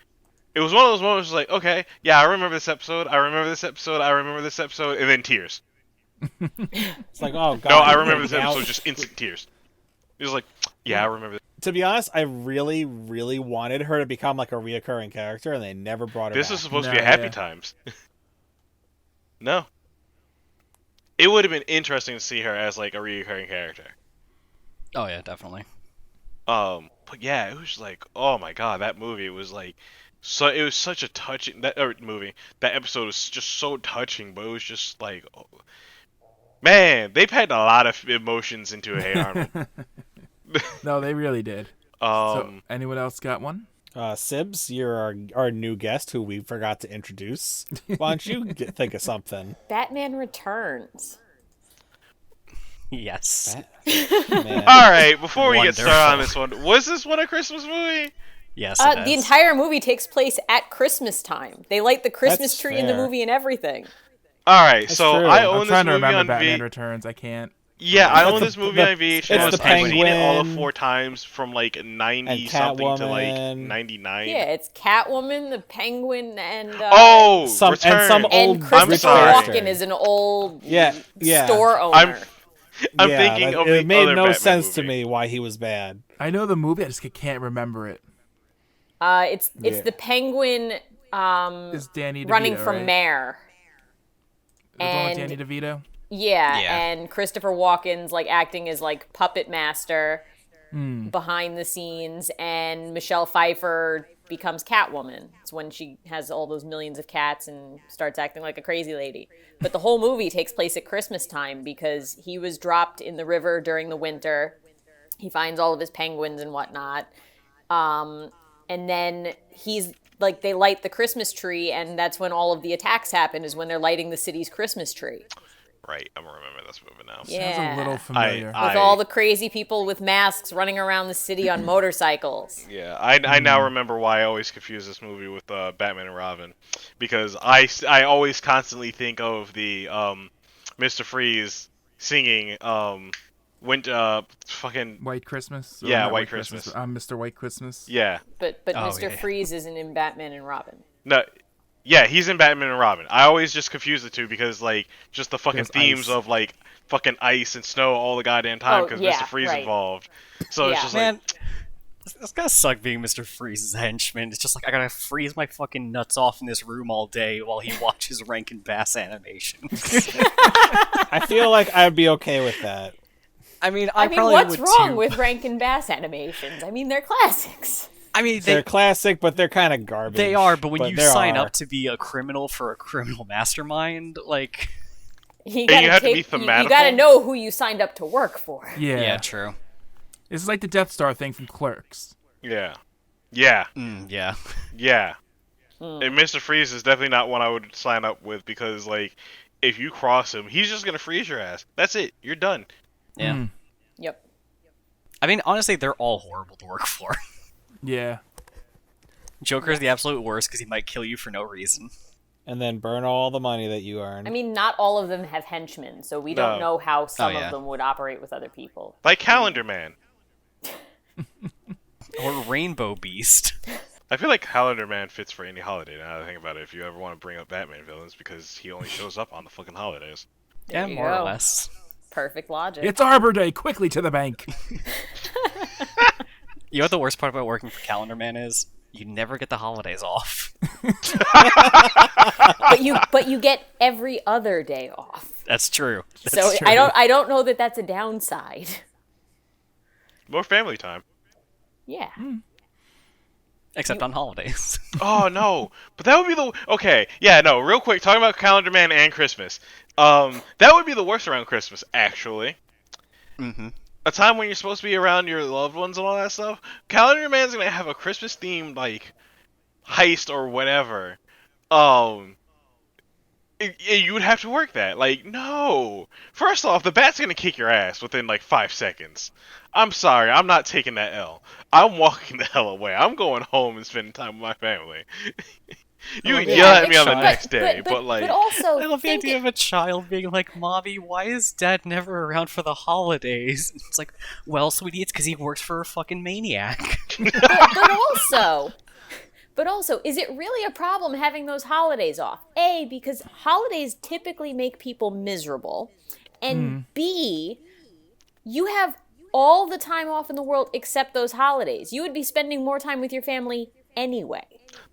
Speaker 4: it was one of those moments like, okay, yeah, I remember this episode, I remember this episode, I remember this episode, and then tears.
Speaker 2: It's like, oh god.
Speaker 4: No, I remember this
Speaker 2: now-
Speaker 4: episode, just instant tears. It was like, yeah, I remember this.
Speaker 2: To be honest, I really, really wanted her to become like a reoccurring character, and they never brought her
Speaker 4: This
Speaker 2: back.
Speaker 4: is supposed to
Speaker 1: No,
Speaker 4: be a Happy
Speaker 1: yeah.
Speaker 4: Times. No. It would have been interesting to see her as like a recurring character.
Speaker 3: Oh yeah, definitely.
Speaker 4: But yeah, it was like, oh my god, that movie was like, so it was such a touching movie. That episode was just so touching, but it was just like, oh, man, they packed a lot of emotions into a Hey Arnold.
Speaker 1: No, they really did. So, anyone else got one?
Speaker 2: Sibs, you're our new guest who we forgot to introduce. Why don't you think of something?
Speaker 5: Batman Returns.
Speaker 3: Yes.
Speaker 2: Man.
Speaker 4: All right, before we get started on
Speaker 3: Wonderful.
Speaker 4: this one, was this one a Christmas movie?
Speaker 3: Yes, it
Speaker 5: The
Speaker 3: is.
Speaker 5: entire movie takes place at Christmas time. They light the Christmas
Speaker 2: That's
Speaker 5: tree in the
Speaker 2: fair.
Speaker 5: movie and everything.
Speaker 4: All right,
Speaker 2: That's
Speaker 4: so
Speaker 2: true.
Speaker 4: I
Speaker 1: I'm
Speaker 4: own this
Speaker 1: trying to
Speaker 4: movie
Speaker 1: remember
Speaker 4: on
Speaker 1: Batman
Speaker 4: V.
Speaker 1: Returns. I can't.
Speaker 4: Yeah, I
Speaker 2: It's
Speaker 4: own
Speaker 2: the-
Speaker 4: this movie
Speaker 2: the-
Speaker 4: on VHS.
Speaker 2: it's the
Speaker 4: I've seen it all of
Speaker 2: Penguin
Speaker 4: 4 times from like 90
Speaker 2: and
Speaker 4: something to like
Speaker 2: Catwoman.
Speaker 4: 99.
Speaker 5: Yeah, it's Catwoman, the Penguin, and
Speaker 4: Oh,
Speaker 2: Some- and
Speaker 4: Return.
Speaker 2: some
Speaker 5: and
Speaker 2: old
Speaker 5: Christopher
Speaker 2: rich
Speaker 4: sorry.
Speaker 5: Walken is an old
Speaker 2: Yeah.
Speaker 5: store owner.
Speaker 4: I'm
Speaker 2: Yeah,
Speaker 4: thinking
Speaker 2: that-
Speaker 4: of
Speaker 2: it
Speaker 4: the
Speaker 2: made
Speaker 4: other
Speaker 2: no
Speaker 4: Batman
Speaker 2: sense to
Speaker 4: movie.
Speaker 2: me why he was bad.
Speaker 1: I know the movie. I just can't remember it.
Speaker 5: It's
Speaker 2: Yeah.
Speaker 5: the Penguin
Speaker 1: Is Danny DeVito,
Speaker 5: running from
Speaker 1: right?
Speaker 5: mayor.
Speaker 1: The one with
Speaker 5: and-
Speaker 1: Danny DeVito.
Speaker 5: Yeah,
Speaker 3: Yeah.
Speaker 5: and Christopher Walken's like acting as like puppet master behind the scenes, and Michelle Pfeiffer becomes Catwoman. It's when she has all those millions of cats and starts acting like a crazy lady. But the whole movie takes place at Christmas time because he was dropped in the river during the winter. He finds all of his penguins and whatnot, And then he's like, they light the Christmas tree, and that's when all of the attacks happen, is when they're lighting the city's Christmas tree.
Speaker 4: Right, I'm gonna remember this movie now.
Speaker 5: Yeah.
Speaker 1: Sounds a little familiar.
Speaker 5: With all the crazy people with masks running around the city on motorcycles.
Speaker 4: Yeah, I now remember why I always confuse this movie with Batman and Robin, because I always constantly think of the Mr. Freeze singing fucking
Speaker 1: White Christmas? Or
Speaker 4: Yeah,
Speaker 1: not
Speaker 4: White Christmas.
Speaker 1: I'm Mr. White Christmas.
Speaker 4: yeah.
Speaker 5: But
Speaker 3: Oh,
Speaker 5: Mr.
Speaker 3: yeah.
Speaker 5: Freeze isn't in Batman and Robin.
Speaker 4: No, yeah, he's in Batman and Robin. I always just confuse the two because, like, just the fucking
Speaker 1: There's
Speaker 4: themes
Speaker 1: ice.
Speaker 4: of, like, fucking ice and snow all the goddamn time
Speaker 5: Oh,
Speaker 4: because
Speaker 5: yeah,
Speaker 4: Mr. Freeze
Speaker 5: right.
Speaker 4: involved. So it's
Speaker 5: Yeah.
Speaker 4: just
Speaker 3: Man,
Speaker 4: like,
Speaker 3: it's gotta suck being Mr. Freeze's henchman. It's just like I gotta freeze my fucking nuts off in this room all day while he watches Rankin Bass animations.
Speaker 2: I feel like I'd be okay with that.
Speaker 3: I mean,
Speaker 5: I mean,
Speaker 3: probably
Speaker 5: what's
Speaker 3: would
Speaker 5: wrong
Speaker 3: too.
Speaker 5: with Rankin Bass animations? I mean, they're classics.
Speaker 3: I mean,
Speaker 2: They're classic, but they're kind of garbage.
Speaker 3: they are, but when you
Speaker 2: there
Speaker 3: sign
Speaker 2: are.
Speaker 3: up to be a criminal for a criminal mastermind, like,
Speaker 4: you have to be
Speaker 5: you
Speaker 4: thematical?
Speaker 5: gotta know who you signed up to work for.
Speaker 1: Yeah.
Speaker 3: yeah, true.
Speaker 1: This is like the Death Star thing from Clerks.
Speaker 4: yeah.
Speaker 3: Yeah.
Speaker 4: Yeah. And Mr. Freeze is definitely not one I would sign up with because, like, if you cross him, he's just gonna freeze your ass. That's it. You're done.
Speaker 3: Yeah.
Speaker 1: Mm.
Speaker 5: Yep.
Speaker 3: I mean, honestly, they're all horrible to work for.
Speaker 1: Yeah.
Speaker 3: Joker's the absolute worst because he might kill you for no reason.
Speaker 2: And then burn all the money that you earned.
Speaker 5: I mean, not all of them have henchmen, so we don't
Speaker 4: No.
Speaker 5: know how some
Speaker 3: yeah.
Speaker 5: of them would operate with other people.
Speaker 4: Like Calendar Man.
Speaker 3: Or Rainbow Beast.
Speaker 4: I feel like Calendar Man fits for any holiday now that I think about it, if you ever want to bring up Batman villains, because he only shows up on the fucking holidays.
Speaker 5: There
Speaker 3: Yeah,
Speaker 5: you
Speaker 3: more or
Speaker 5: go.
Speaker 3: less.
Speaker 5: Perfect logic.
Speaker 1: It's Arbor Day. Quickly to the bank.
Speaker 3: You know what the worst part about working for Calendar Man is? You never get the holidays off.
Speaker 5: but you get every other day off.
Speaker 3: That's true.
Speaker 5: So
Speaker 3: That's true.
Speaker 5: I don't know that that's a downside.
Speaker 4: More family time.
Speaker 5: Yeah.
Speaker 3: Except on holidays.
Speaker 4: Oh no, but that would be the okay. Yeah, no. Real quick, talking about Calendar Man and Christmas. That would be the worst around Christmas, actually.
Speaker 3: Mm-hmm.
Speaker 4: A time when you're supposed to be around your loved ones and all that stuff. Calendar Man's gonna have a Christmas themed like heist or whatever. You would have to work that. Like, no. First off, the bat's gonna kick your ass within like 5 seconds. I'm sorry, I'm not taking that L. I'm walking the hell away. I'm going home and spending time with my family. You can
Speaker 5: Yeah,
Speaker 4: yell at me on the
Speaker 5: but-
Speaker 4: next day, but like,
Speaker 5: But also,
Speaker 3: I love the
Speaker 5: think
Speaker 3: idea of a child being like, "Mommy, why is Dad never around for the holidays?" It's like, well, sweetie, it's because he works for a fucking maniac.
Speaker 5: But also, is it really a problem having those holidays off? A, because holidays typically make people miserable. And B, you have all the time off in the world except those holidays. You would be spending more time with your family anyway.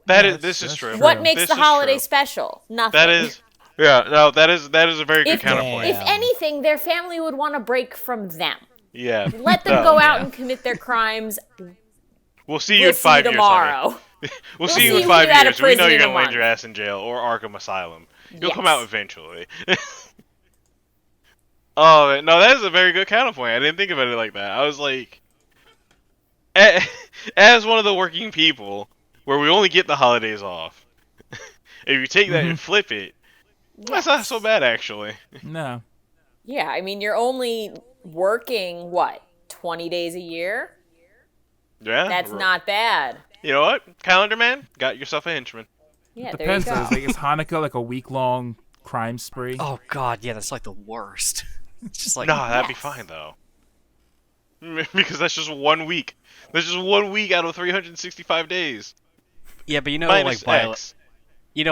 Speaker 4: this is
Speaker 1: that's
Speaker 4: true.
Speaker 1: true.
Speaker 5: What makes
Speaker 4: This
Speaker 5: the
Speaker 4: is
Speaker 5: holiday
Speaker 4: true.
Speaker 5: special? Nothing.
Speaker 4: That is, yeah, no, that is a very good
Speaker 5: If-
Speaker 4: counterpoint.
Speaker 5: If anything, their family would want a break from them.
Speaker 4: Yeah.
Speaker 5: Let them go out and commit their crimes.
Speaker 4: We'll see you
Speaker 5: We'll
Speaker 4: in
Speaker 5: see
Speaker 4: 5
Speaker 5: you
Speaker 4: years, honey.
Speaker 5: tomorrow.
Speaker 4: We'll see you
Speaker 5: see
Speaker 4: in
Speaker 5: you
Speaker 4: 5
Speaker 5: out of
Speaker 4: years. We know
Speaker 5: prison
Speaker 4: you're
Speaker 5: in a
Speaker 4: gonna land
Speaker 5: month.
Speaker 4: your ass in jail or Arkham Asylum. You'll come
Speaker 5: Yes.
Speaker 4: out eventually. Oh no, that is a very good counterpoint. I didn't think about it like that. I was like, as one of the working people, where we only get the holidays off. If you take that and flip it, that's not so bad actually.
Speaker 1: No.
Speaker 5: Yeah, I mean, you're only working, 20 days a year?
Speaker 4: Yeah,
Speaker 5: That's not bad.
Speaker 4: You know what, Calendar Man, got yourself a henchman.
Speaker 5: Yeah, there you
Speaker 1: Depends though.
Speaker 5: go.
Speaker 1: Is Hanukkah like a week-long crime spree?
Speaker 3: Oh God, yeah, that's like the worst. It's just like,
Speaker 4: No, that'd be
Speaker 5: Yes.
Speaker 4: fine though. Because that's just 1 week. That's just 1 week out of 365 days.
Speaker 3: yeah, but
Speaker 4: Minus
Speaker 3: by
Speaker 4: X.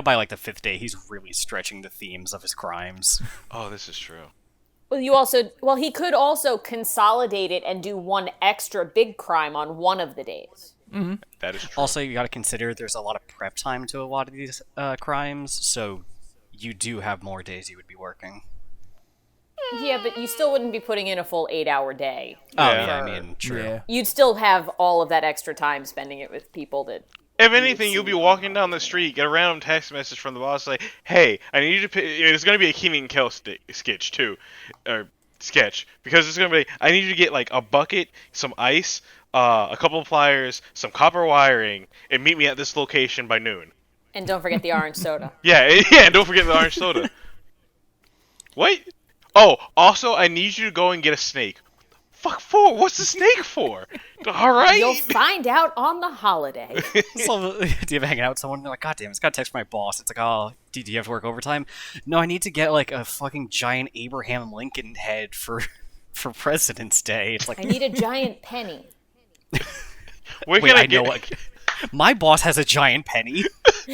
Speaker 3: by like the 5th day, he's really stretching the themes of his crimes.
Speaker 4: Oh, this is true.
Speaker 5: Well, he could also consolidate it and do one extra big crime on one of the days.
Speaker 4: That is true.
Speaker 3: Also, you got to consider there's a lot of prep time to a lot of these crimes, so you do have more days you would be working.
Speaker 5: Yeah, but you still wouldn't be putting in a full 8-hour day.
Speaker 3: Oh
Speaker 4: Yeah.
Speaker 3: yeah, I mean, true.
Speaker 1: Yeah.
Speaker 5: You'd still have all of that extra time spending it with people that.
Speaker 4: If anything, you'll be walking down the street, get a random text message from the boss, say, "Hey, I need you to pay." It's gonna be a Kenan and Kel sketch too, or sketch, because it's gonna be. I need you to get like a bucket, some ice, a couple of pliers, some copper wiring, and meet me at this location by noon.
Speaker 5: And don't forget the orange soda.
Speaker 4: Yeah, yeah, and don't forget the orange soda. What? Oh, also, I need you to go and get a snake. Fuck for? What's the snake for? All right.
Speaker 5: You'll find out on the holiday.
Speaker 3: So, do you ever hang out with someone? They're like, God damn, it's got to text my boss. It's like, oh, do you have to work overtime? No, I need to get like a fucking giant Abraham Lincoln head for President's Day. It's like,
Speaker 5: I need a giant penny.
Speaker 4: Where
Speaker 3: wait,
Speaker 4: can
Speaker 3: I
Speaker 4: I get?
Speaker 3: know what. My boss has a giant penny.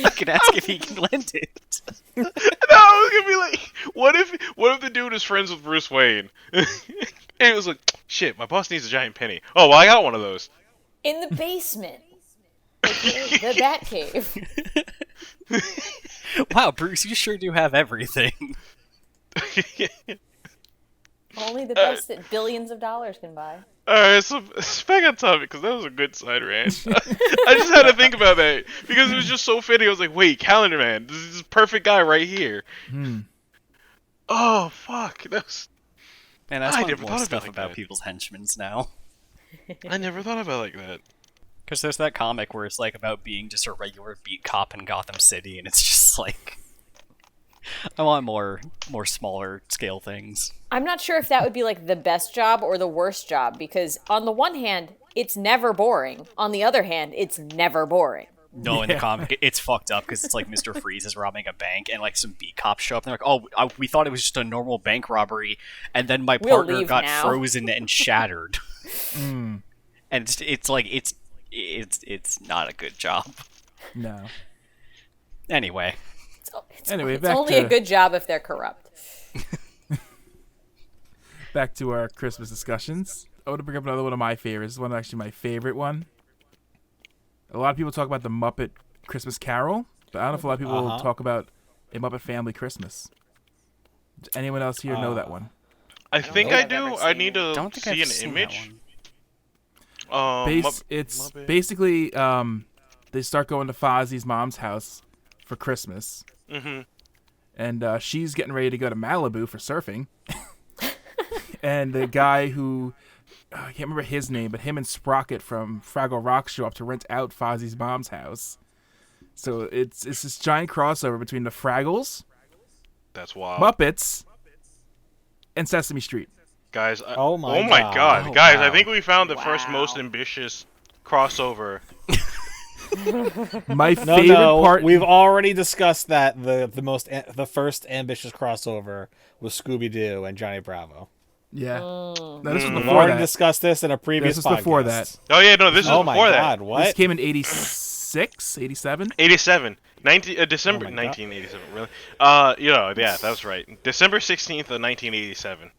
Speaker 3: I can ask if he can lend it.
Speaker 4: No, I was gonna be like, what if the dude is friends with Bruce Wayne? And it was like, shit, my boss needs a giant penny. Oh, well, I got one of those.
Speaker 5: In the basement. The Batcave.
Speaker 3: Wow, Bruce, you sure do have everything.
Speaker 5: Only the best that billions of dollars can buy.
Speaker 4: Alright, so back on topic, because that was a good side rant. I just had to think about that, because it was just so fitting. I was like, wait, Calendar Man, this is the perfect guy right here. Oh, fuck. That was...
Speaker 3: And that's
Speaker 4: I
Speaker 3: one
Speaker 4: never
Speaker 3: more
Speaker 4: thought
Speaker 3: stuff
Speaker 4: about
Speaker 3: about
Speaker 4: that.
Speaker 3: people's henchmen now.
Speaker 4: I never thought about it like that.
Speaker 3: Because there's that comic where it's like about being just a regular beat cop in Gotham City, and it's just like... I want more smaller scale things.
Speaker 5: I'm not sure if that would be like the best job or the worst job, because on the one hand, it's never boring. On the other hand, it's never boring.
Speaker 3: No, in the comic, it's fucked up because it's like Mr. Freeze is robbing a bank, and like some beat cops show up, and they're like, "Oh, we thought it was just a normal bank robbery," and then my
Speaker 5: We'll
Speaker 3: partner
Speaker 5: leave
Speaker 3: got
Speaker 5: now.
Speaker 3: frozen and shattered. And it's like it's not a good job.
Speaker 1: No.
Speaker 3: Anyway,
Speaker 1: Anyway,
Speaker 5: It's
Speaker 1: back
Speaker 5: only
Speaker 1: to
Speaker 5: a good job if they're corrupt.
Speaker 1: back to our Christmas discussions. I want to bring up another one of my favorites. This one actually my favorite one. A lot of people talk about the Muppet Christmas Carol, but I don't know if a lot of people talk about A Muppet Family Christmas. Does anyone else here know that one?
Speaker 4: I think
Speaker 5: know
Speaker 4: I
Speaker 5: if I've
Speaker 4: do.
Speaker 5: ever
Speaker 4: I
Speaker 5: seen
Speaker 4: need
Speaker 5: it.
Speaker 4: to
Speaker 3: don't think
Speaker 4: see
Speaker 3: I've
Speaker 4: an
Speaker 3: seen
Speaker 4: image.
Speaker 3: that one.
Speaker 1: It's
Speaker 4: Muppet.
Speaker 1: basically they start going to Fozzie's mom's house for Christmas.
Speaker 4: Mm-hmm.
Speaker 1: And she's getting ready to go to Malibu for surfing. And the guy who, I can't remember his name, but him and Sprocket from Fraggle Rock show up to rent out Fozzie's mom's house. So it's this giant crossover between the Fraggles,
Speaker 4: That's wild.
Speaker 1: Muppets, and Sesame Street.
Speaker 4: Guys,
Speaker 2: Oh my
Speaker 4: God.
Speaker 3: Oh,
Speaker 4: Guys, I
Speaker 3: wow.
Speaker 4: think we found the first most
Speaker 5: Wow.
Speaker 4: ambitious crossover.
Speaker 1: My
Speaker 2: No,
Speaker 1: favorite
Speaker 2: no,
Speaker 1: part.
Speaker 2: we've already discussed that the first ambitious crossover was Scooby Doo and Johnny Bravo.
Speaker 1: Yeah. No, this was
Speaker 2: We've
Speaker 1: before
Speaker 2: already
Speaker 1: that.
Speaker 2: discussed this in a previous
Speaker 1: This was before
Speaker 2: podcast.
Speaker 1: that.
Speaker 4: Oh, yeah, no, this is
Speaker 2: Oh my
Speaker 4: before
Speaker 2: god,
Speaker 4: that.
Speaker 2: what?
Speaker 1: This came in 86, 87.
Speaker 4: 87. December
Speaker 2: Oh my God.
Speaker 4: 1987, really? Yeah, that was right. December 16th of 1987.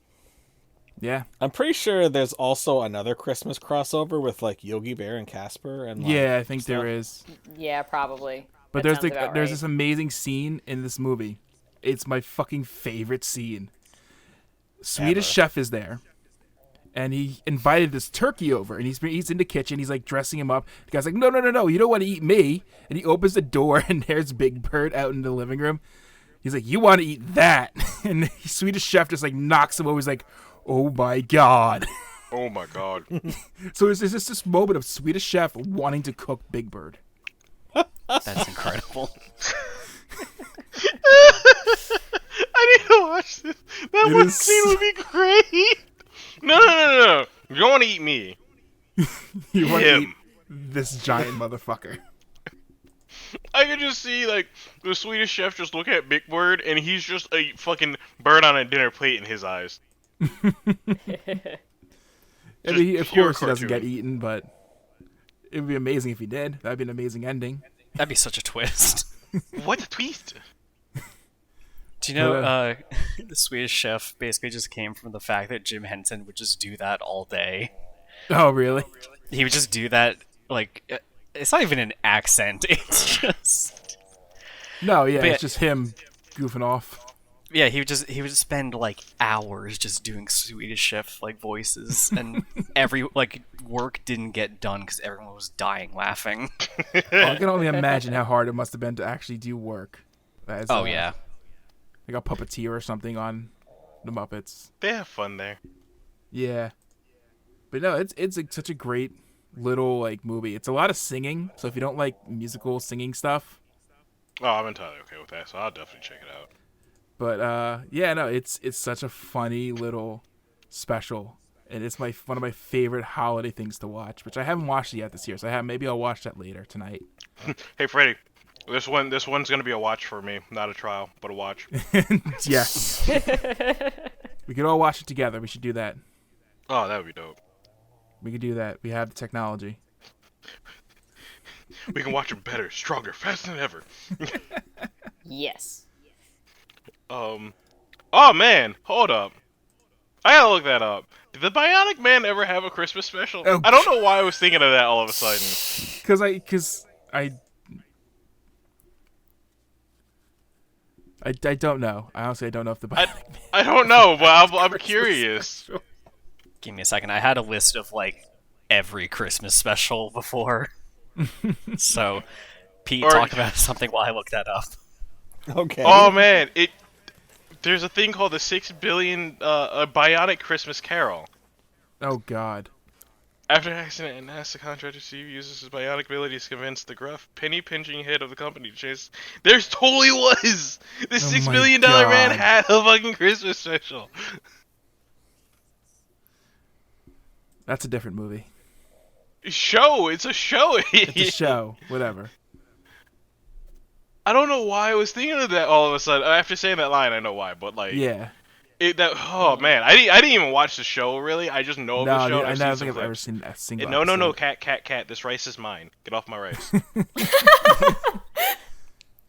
Speaker 1: Yeah.
Speaker 2: I'm pretty sure there's also another Christmas crossover with like Yogi Bear and Casper and like,
Speaker 1: Yeah, I think
Speaker 2: stuff.
Speaker 1: there is.
Speaker 5: Yeah, probably.
Speaker 1: But
Speaker 5: That
Speaker 1: there's
Speaker 5: sounds about
Speaker 1: there's
Speaker 5: right.
Speaker 1: this amazing scene in this movie. It's my fucking favorite scene. Swedish
Speaker 2: Ever.
Speaker 1: Chef is there, and he invited this turkey over, and he's in the kitchen. He's like dressing him up. The guy's like, no, you don't want to eat me. And he opens the door, and there's Big Bird out in the living room. He's like, you want to eat that? And the Swedish Chef just like knocks him over. He's like, oh my god.
Speaker 4: Oh, my God.
Speaker 1: So there's just this moment of Swedish Chef wanting to cook Big Bird.
Speaker 3: That's incredible.
Speaker 4: I need to watch this. That
Speaker 1: It
Speaker 4: one
Speaker 1: is
Speaker 4: scene
Speaker 1: so-
Speaker 4: would be great. No. You don't want to eat me.
Speaker 1: You want to
Speaker 4: Him.
Speaker 1: eat this giant motherfucker.
Speaker 4: I could just see, like, the Swedish Chef just look at Big Bird, and he's just a fucking bird on a dinner plate in his eyes.
Speaker 1: I mean, of
Speaker 4: pure
Speaker 1: course he doesn't get
Speaker 4: cartoon.
Speaker 1: eaten, but it would be amazing if he did. That'd be an amazing ending.
Speaker 3: That'd be such a twist.
Speaker 4: What a twist.
Speaker 3: Do you know
Speaker 1: Uh,
Speaker 3: the Swedish Chef basically just came from the fact that Jim Henson would just do that all day.
Speaker 1: Oh, really?
Speaker 3: He would just do that like it's not even an accent. It's just
Speaker 1: No, yeah,
Speaker 3: But
Speaker 1: it's just him goofing off.
Speaker 3: yeah. He would spend like hours just doing Swedish Chef like voices, and every like work didn't get done because everyone was dying laughing.
Speaker 1: I can only imagine how hard it must have been to actually do work. As,
Speaker 3: Oh yeah.
Speaker 1: like a puppeteer or something on the Muppets.
Speaker 4: They have fun there.
Speaker 1: Yeah, but no, it's like such a great little like movie. It's a lot of singing, so if you don't like musical singing stuff,
Speaker 4: Oh, I'm entirely okay with that, so I'll definitely check it out.
Speaker 1: but yeah, no, it's such a funny little special, and it's one of my favorite holiday things to watch, which I haven't watched it yet this year, so maybe I'll watch that later tonight.
Speaker 4: Hey, Freddy, this one's gonna be a watch for me, not a trial, but a watch.
Speaker 1: Yes. We could all watch it together. We should do that.
Speaker 4: Oh, that would be dope.
Speaker 1: We could do that. We have the technology.
Speaker 4: We can watch it better, stronger, faster than ever.
Speaker 5: Yes.
Speaker 4: Oh man, hold up. I gotta look that up. Did the Bionic Man ever have a Christmas special?
Speaker 1: Oh.
Speaker 4: I don't know why I was thinking of that all of a sudden.
Speaker 1: Because I don't know. I honestly don't know if the
Speaker 4: I don't know, but I'm curious.
Speaker 3: Give me a second. I had a list of like every Christmas special before. So Pete talked about something while I looked that up.
Speaker 2: Okay.
Speaker 4: Oh man, there's a thing called the 6 billion Bionic Christmas Carol.
Speaker 1: Oh God.
Speaker 4: After an accident, and asks the contractor Steve uses his bionic abilities to convince the gruff, penny-pinching head of the company to chase. There totally was! The $6 billion man had a fucking Christmas special.
Speaker 1: That's a different movie.
Speaker 4: Show! It's a show!
Speaker 1: It's a show. Whatever.
Speaker 4: I don't know why I was thinking of that all of a sudden. After saying that line, I know why, but like...
Speaker 1: Yeah.
Speaker 4: Oh man, I didn't even watch the show really. I just know of the show.
Speaker 1: I don't think I've
Speaker 4: clips.
Speaker 1: ever seen a single.
Speaker 4: No, cat. This rice is mine. Get off my rice.
Speaker 3: Did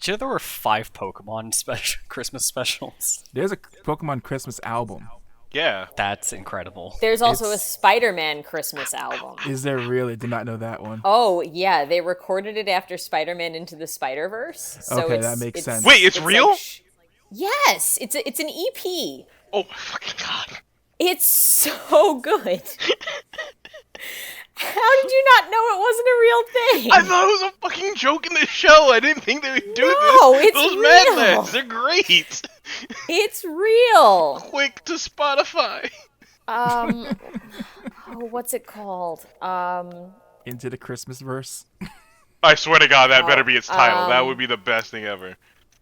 Speaker 3: you know there were 5 Pokemon Christmas specials?
Speaker 1: There's a Pokemon Christmas album.
Speaker 4: Yeah.
Speaker 3: That's incredible.
Speaker 5: There's also a Spider-Man Christmas album.
Speaker 1: Is there really? Did not know that one.
Speaker 5: Oh yeah, they recorded it after Spider-Man Into the Spider-Verse. So
Speaker 1: Okay, that makes sense.
Speaker 4: Wait, it's real?
Speaker 5: Yes, it's an EP.
Speaker 4: Oh my fucking god.
Speaker 5: It's so good. How did you not know it wasn't a real thing?
Speaker 4: I thought it was a fucking joke in the show. I didn't think they would do
Speaker 5: No,
Speaker 4: this.
Speaker 5: it's
Speaker 4: Those
Speaker 5: real.
Speaker 4: Mad Lads, they're great.
Speaker 5: It's real.
Speaker 4: Quick to Spotify.
Speaker 5: What's it called?
Speaker 1: Into the Christmas verse.
Speaker 4: I swear to God, that better be its title. That would be the best thing ever.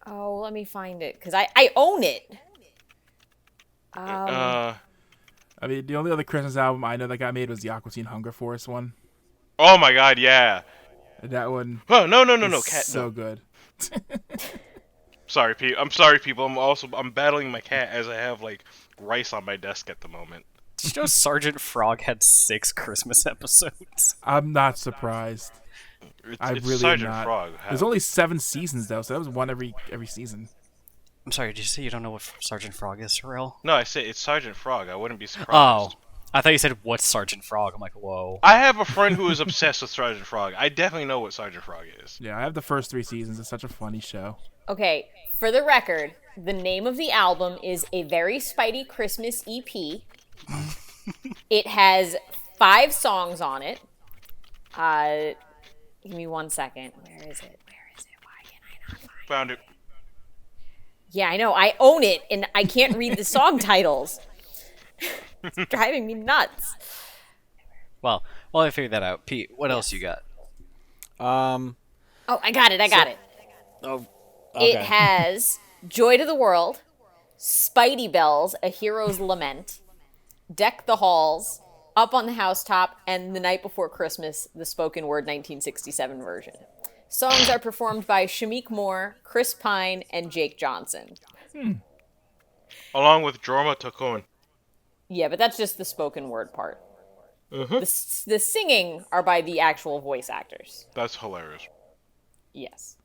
Speaker 5: Oh, let me find it because I own it.
Speaker 1: I mean, the only other Christmas album I know that got made was the Aqua Teen Hunger Force one.
Speaker 4: Oh my god, yeah.
Speaker 1: And that one.
Speaker 4: Oh no, cat.
Speaker 1: So
Speaker 4: No.
Speaker 1: good.
Speaker 4: Sorry, I'm sorry, people. I'm battling my cat as I have like rice on my desk at the moment.
Speaker 3: Did you know Sergeant Frog had 6 Christmas episodes?
Speaker 1: I'm not surprised.
Speaker 4: It's
Speaker 1: really
Speaker 4: Sergeant
Speaker 1: am not.
Speaker 4: Frog.
Speaker 1: There's only 7 seasons though, so that was one every season.
Speaker 3: I'm sorry, did you say you don't know what Sergeant Frog is, Surreal?
Speaker 4: No, I said it's Sergeant Frog. I wouldn't be surprised.
Speaker 3: Oh, I thought you said what's Sergeant Frog. I'm like, whoa.
Speaker 4: I have a friend who is obsessed with Sergeant Frog. I definitely know what Sergeant Frog is.
Speaker 1: Yeah, I have the first 3 seasons. It's such a funny show.
Speaker 5: Okay, for the record, the name of the album is A Very Spidey Christmas EP. It has 5 songs on it. Give me 1 second. Where is it? Why can I not find it?
Speaker 4: Found it.
Speaker 5: Yeah, I know. I own it, and I can't read the song titles. It's driving me nuts.
Speaker 3: Well, while I figure that out, Pete, what else you got?
Speaker 5: Oh, I got it.
Speaker 2: Oh, okay.
Speaker 5: It has Joy to the World, Spidey Bells, A Hero's Lament, Deck the Halls, Up on the Housetop, and The Night Before Christmas, the spoken word 1967 version. Songs are performed by Shamik Moore, Chris Pine, and Jake Johnson.
Speaker 4: Along with Jorma Takun.
Speaker 5: Yeah, but that's just the spoken word part.
Speaker 4: Mm-hmm.
Speaker 5: The singing are by the actual voice actors.
Speaker 4: That's hilarious.
Speaker 5: Yes.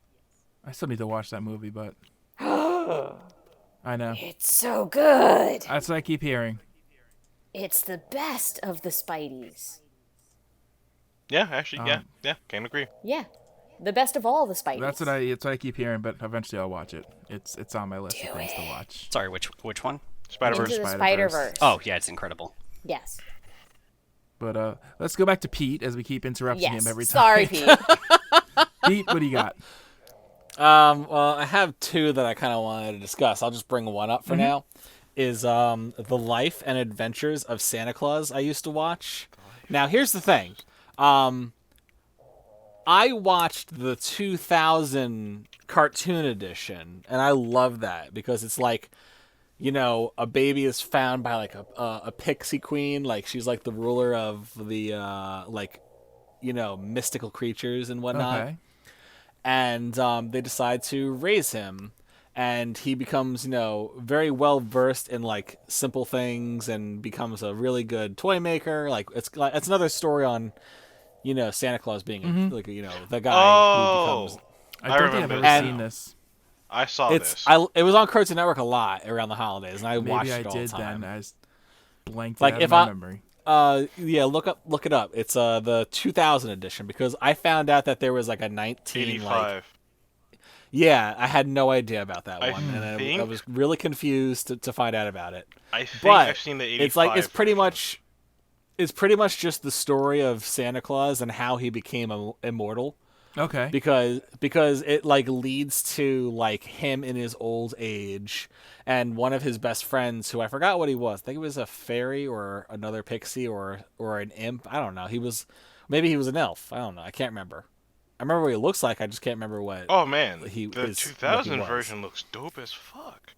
Speaker 1: I still need to watch that movie, but I know.
Speaker 5: It's so good.
Speaker 1: That's what I keep hearing.
Speaker 5: It's the best of the Spideys.
Speaker 4: Yeah, actually, yeah, can't agree.
Speaker 5: Yeah. The best of all the Spideys.
Speaker 1: That's what I keep hearing, but eventually I'll watch it. It's on my list of things to watch.
Speaker 3: Sorry, which one?
Speaker 4: Spider-Verse.
Speaker 5: Into the Spider-Verse.
Speaker 3: Oh, yeah, it's incredible.
Speaker 5: Yes.
Speaker 1: But let's go back to Pete as we keep interrupting him every time.
Speaker 5: Sorry, Pete.
Speaker 1: Pete, what do you got?
Speaker 2: Well, I have 2 that I kind of wanted to discuss. I'll just bring one up for now. Is The Life and Adventures of Santa Claus I used to watch. Now, here's the thing. I watched the 2000 cartoon edition, and I love that because it's like, a baby is found by like a pixie queen, like she's like the ruler of the mystical creatures and whatnot,
Speaker 1: Okay.
Speaker 2: and they decide to raise him, and he becomes very well versed in like simple things and becomes a really good toy maker. Like it's another story on Santa Claus being like the guy who becomes.
Speaker 1: I don't think I've
Speaker 4: remember
Speaker 1: ever
Speaker 4: this
Speaker 1: seen
Speaker 4: now.
Speaker 1: this.
Speaker 4: I saw
Speaker 2: It's
Speaker 4: this.
Speaker 2: it was on Cartoon Network a lot around the holidays, and I watched
Speaker 1: Maybe I
Speaker 2: it all
Speaker 1: did
Speaker 2: the time.
Speaker 1: then. I just blanked
Speaker 2: Like,
Speaker 1: it out of
Speaker 2: if
Speaker 1: my
Speaker 2: I-
Speaker 1: memory.
Speaker 2: Yeah, look it up. It's the 2000 edition because I found out that there was like a
Speaker 4: 85.
Speaker 2: Yeah, I had no idea about that
Speaker 4: I
Speaker 2: one, and I
Speaker 4: think-
Speaker 2: was really confused to find out about it.
Speaker 4: I think
Speaker 2: But
Speaker 4: I've seen the 85.
Speaker 2: it's pretty
Speaker 4: version.
Speaker 2: much just the story of Santa Claus and how he became immortal.
Speaker 1: Okay.
Speaker 2: Because it like leads to like him in his old age, and one of his best friends, who I forgot what he was. I think it was a fairy or another pixie or an imp. I don't know. Maybe he was an elf. I don't know. I can't remember. I remember what he looks like. I just can't remember what.
Speaker 4: Oh man,
Speaker 2: what
Speaker 4: the
Speaker 2: he
Speaker 4: 2000
Speaker 2: was.
Speaker 4: version looks dope as fuck.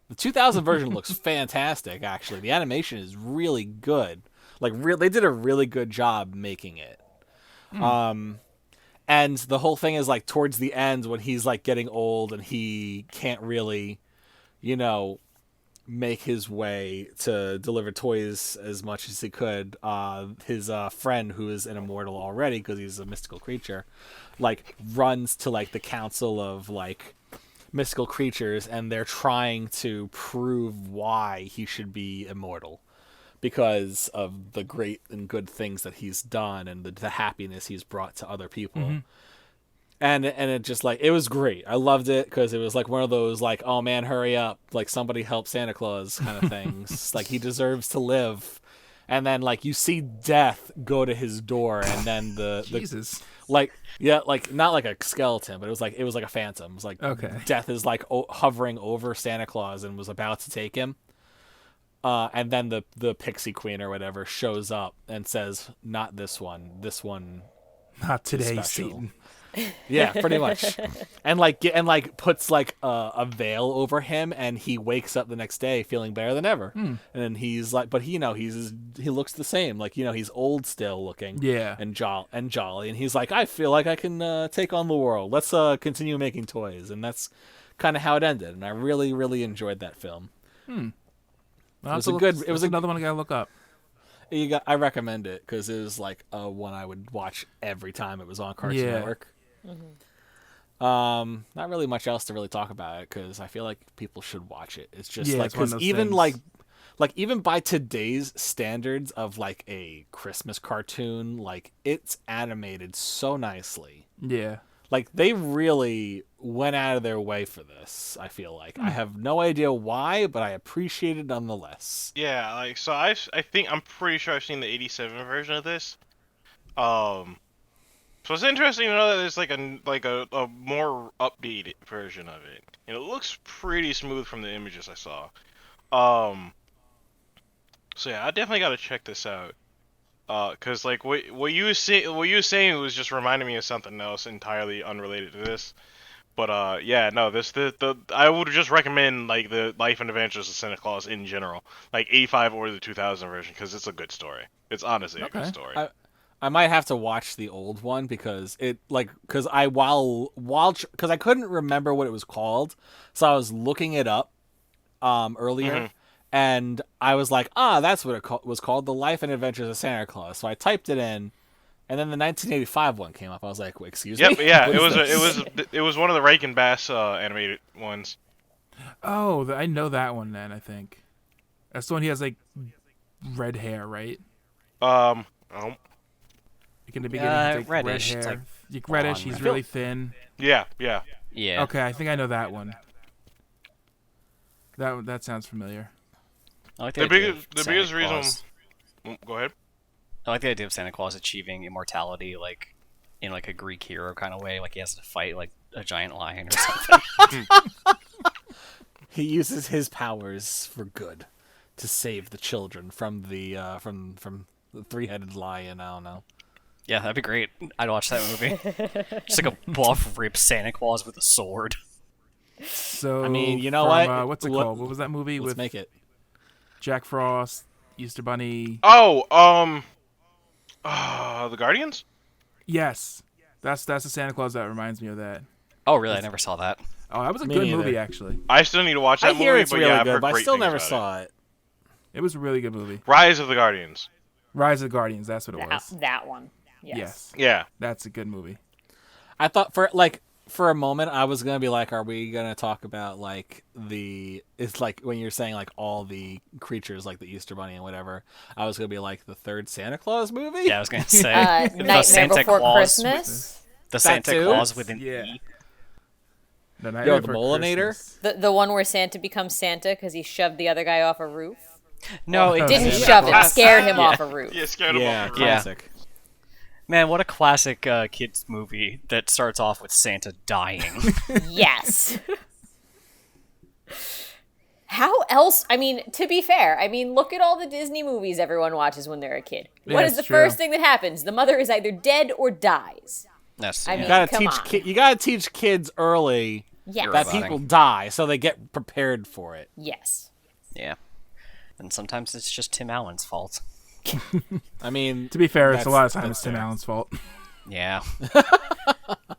Speaker 2: The 2000 version looks fantastic. Actually, the animation is really good. Like they did a really good job making it. And the whole thing is like towards the end when he's like getting old and he can't really, make his way to deliver toys as much as he could. His friend, who is an immortal already because he's a mystical creature, like runs to like the council of like mystical creatures, and they're trying to prove why he should be immortal because of the great and good things that he's done and the happiness he's brought to other people. And it just like, it was great. I loved it because it was like one of those like, oh man, hurry up, like somebody help Santa Claus kind of things. Like he deserves to live. And then like you see death go to his door, and then the
Speaker 1: Jesus.
Speaker 2: like not like a skeleton, but it was like a phantom. It was like
Speaker 1: Okay.
Speaker 2: death is like hovering over Santa Claus and was about to take him. And then the pixie queen or whatever shows up and says, "Not this one. This one."
Speaker 1: Not today,
Speaker 2: Special.
Speaker 1: Satan.
Speaker 2: Yeah, pretty much. and puts like a veil over him, and he wakes up the next day feeling better than ever. And then he's like, but he looks the same. Like he's old still looking.
Speaker 1: Yeah.
Speaker 2: And jolly, and he's like, I feel like I can take on the world. Let's continue making toys, and that's kind of how it ended. And I really, really enjoyed that film.
Speaker 1: Well,
Speaker 2: was a good- it was a-
Speaker 1: another one I gotta look up.
Speaker 2: I recommend it because it was like one I would watch every time it was on Cartoon
Speaker 1: Yeah.
Speaker 2: Network. Not really much else to really talk about it because I feel like people should watch it. It's just
Speaker 1: Yeah,
Speaker 2: like,
Speaker 1: it's one of
Speaker 2: because
Speaker 1: those
Speaker 2: even
Speaker 1: things.
Speaker 2: like even by today's standards of like a Christmas cartoon, like it's animated so nicely.
Speaker 1: Yeah.
Speaker 2: Like they really went out of their way for this. I feel like I have no idea why, but I appreciate it nonetheless.
Speaker 4: Yeah, like so I'm pretty sure I've seen the 87 version of this. So it's interesting to know that there's like a more updated version of it. And it looks pretty smooth from the images I saw. So yeah, I definitely got to check this out. Cause like what you were saying was just reminding me of something else entirely unrelated to this. But yeah, no, the I would just recommend like the Life and Adventures of Santa Claus in general, like 85 or the 2000 version, because it's a good story. It's honestly a good
Speaker 1: Okay.
Speaker 4: story.
Speaker 2: I might have to watch the old one because because I couldn't remember what it was called, so I was looking it up earlier, and I was like, that's what it was called, The Life and Adventures of Santa Claus. So I typed it in, and then the 1985 one came up. I was like, wait, excuse me?
Speaker 4: Yep, yeah,
Speaker 2: What
Speaker 4: it
Speaker 2: is
Speaker 4: was
Speaker 2: this?
Speaker 4: it was one of the Rake and Bass animated ones.
Speaker 1: Oh, I know that one then, I think. That's the one he has, like, red hair, right?
Speaker 4: Oh,
Speaker 1: Like in the beginning, he has, like,
Speaker 3: reddish,
Speaker 1: red
Speaker 3: it's,
Speaker 1: hair.
Speaker 3: like,
Speaker 1: Reddish,
Speaker 3: blonde.
Speaker 1: he's really thin.
Speaker 4: yeah.
Speaker 3: Yeah.
Speaker 1: Okay, I think I know that one. That sounds familiar.
Speaker 3: I like
Speaker 4: The
Speaker 3: idea
Speaker 4: biggest
Speaker 3: of
Speaker 4: the
Speaker 3: Santa
Speaker 4: biggest reason.
Speaker 3: Claus.
Speaker 4: Go ahead.
Speaker 3: I like the idea of Santa Claus achieving immortality, like in like a Greek hero kind of way, like he has to fight like a giant lion or something.
Speaker 2: He uses his powers for good to save the children from the from the three-headed lion. I don't know.
Speaker 3: Yeah, that'd be great. I'd watch that movie. Just like a buff, ripped Santa Claus with a sword.
Speaker 1: So
Speaker 2: I mean, you know
Speaker 1: from,
Speaker 2: what?
Speaker 1: What's it called? What was that movie
Speaker 2: Let's
Speaker 1: with
Speaker 2: make it.
Speaker 1: Jack Frost, Easter Bunny?
Speaker 4: Oh, the Guardians?
Speaker 1: Yes, that's the Santa Claus that reminds me of that.
Speaker 3: Oh, really? I never saw that.
Speaker 1: Oh, that was a
Speaker 2: Me
Speaker 1: good
Speaker 2: neither.
Speaker 1: movie actually.
Speaker 4: I still need to watch that
Speaker 2: I hear
Speaker 4: movie,
Speaker 2: it's
Speaker 4: but
Speaker 2: really
Speaker 4: yeah, I've
Speaker 2: good,
Speaker 4: heard
Speaker 2: but I
Speaker 4: great
Speaker 2: still
Speaker 4: things
Speaker 2: never
Speaker 4: about
Speaker 2: saw it.
Speaker 1: It was a really good movie.
Speaker 4: Rise of the Guardians.
Speaker 1: Rise of the Guardians. That's what it
Speaker 5: That,
Speaker 1: was.
Speaker 5: that one. Yes.
Speaker 1: Yes,
Speaker 4: Yeah.
Speaker 1: that's a good movie.
Speaker 2: I thought for a moment I was gonna be like, are we gonna talk about like it's like when you're saying like all the creatures like the Easter Bunny and whatever, I was gonna be like the third Santa Claus movie?
Speaker 3: Yeah, I was gonna say the
Speaker 5: Nightmare
Speaker 3: Santa
Speaker 5: Before
Speaker 3: Claus,
Speaker 5: Christmas.
Speaker 3: the Santa
Speaker 2: too?
Speaker 3: Claus with an
Speaker 1: Yeah.
Speaker 3: E.
Speaker 1: The
Speaker 2: Yo,
Speaker 1: Nightmare
Speaker 2: the
Speaker 1: Before
Speaker 2: Molinator?
Speaker 1: Christmas.
Speaker 5: The one where Santa becomes Santa because he shoved the other guy off a roof.
Speaker 3: No, it
Speaker 5: Didn't
Speaker 1: Yeah.
Speaker 5: shove him,
Speaker 4: Classic.
Speaker 5: scared him
Speaker 3: Yeah.
Speaker 5: off a roof.
Speaker 4: Yeah, scared him
Speaker 2: Yeah,
Speaker 4: off the
Speaker 2: classic.
Speaker 3: Man, what a classic kids movie that starts off with Santa dying.
Speaker 5: Yes. How else? I mean, to be fair, look at all the Disney movies everyone watches when they're a kid.
Speaker 1: Yeah,
Speaker 5: What is
Speaker 1: it's
Speaker 5: the
Speaker 1: true.
Speaker 5: first thing that happens? The mother is either dead or dies.
Speaker 3: That's,
Speaker 5: I
Speaker 3: yeah.
Speaker 5: mean,
Speaker 2: You gotta
Speaker 5: come on.
Speaker 2: you gotta teach kids early
Speaker 5: Yes.
Speaker 2: that
Speaker 3: Right.
Speaker 2: people die so they get prepared for it.
Speaker 5: Yes.
Speaker 3: Yeah. And sometimes it's just Tim Allen's fault.
Speaker 2: I mean,
Speaker 1: To be fair, it's a
Speaker 2: That's-
Speaker 1: lot of times
Speaker 2: that's
Speaker 1: Tim
Speaker 2: fair.
Speaker 1: Allen's fault.
Speaker 3: Yeah.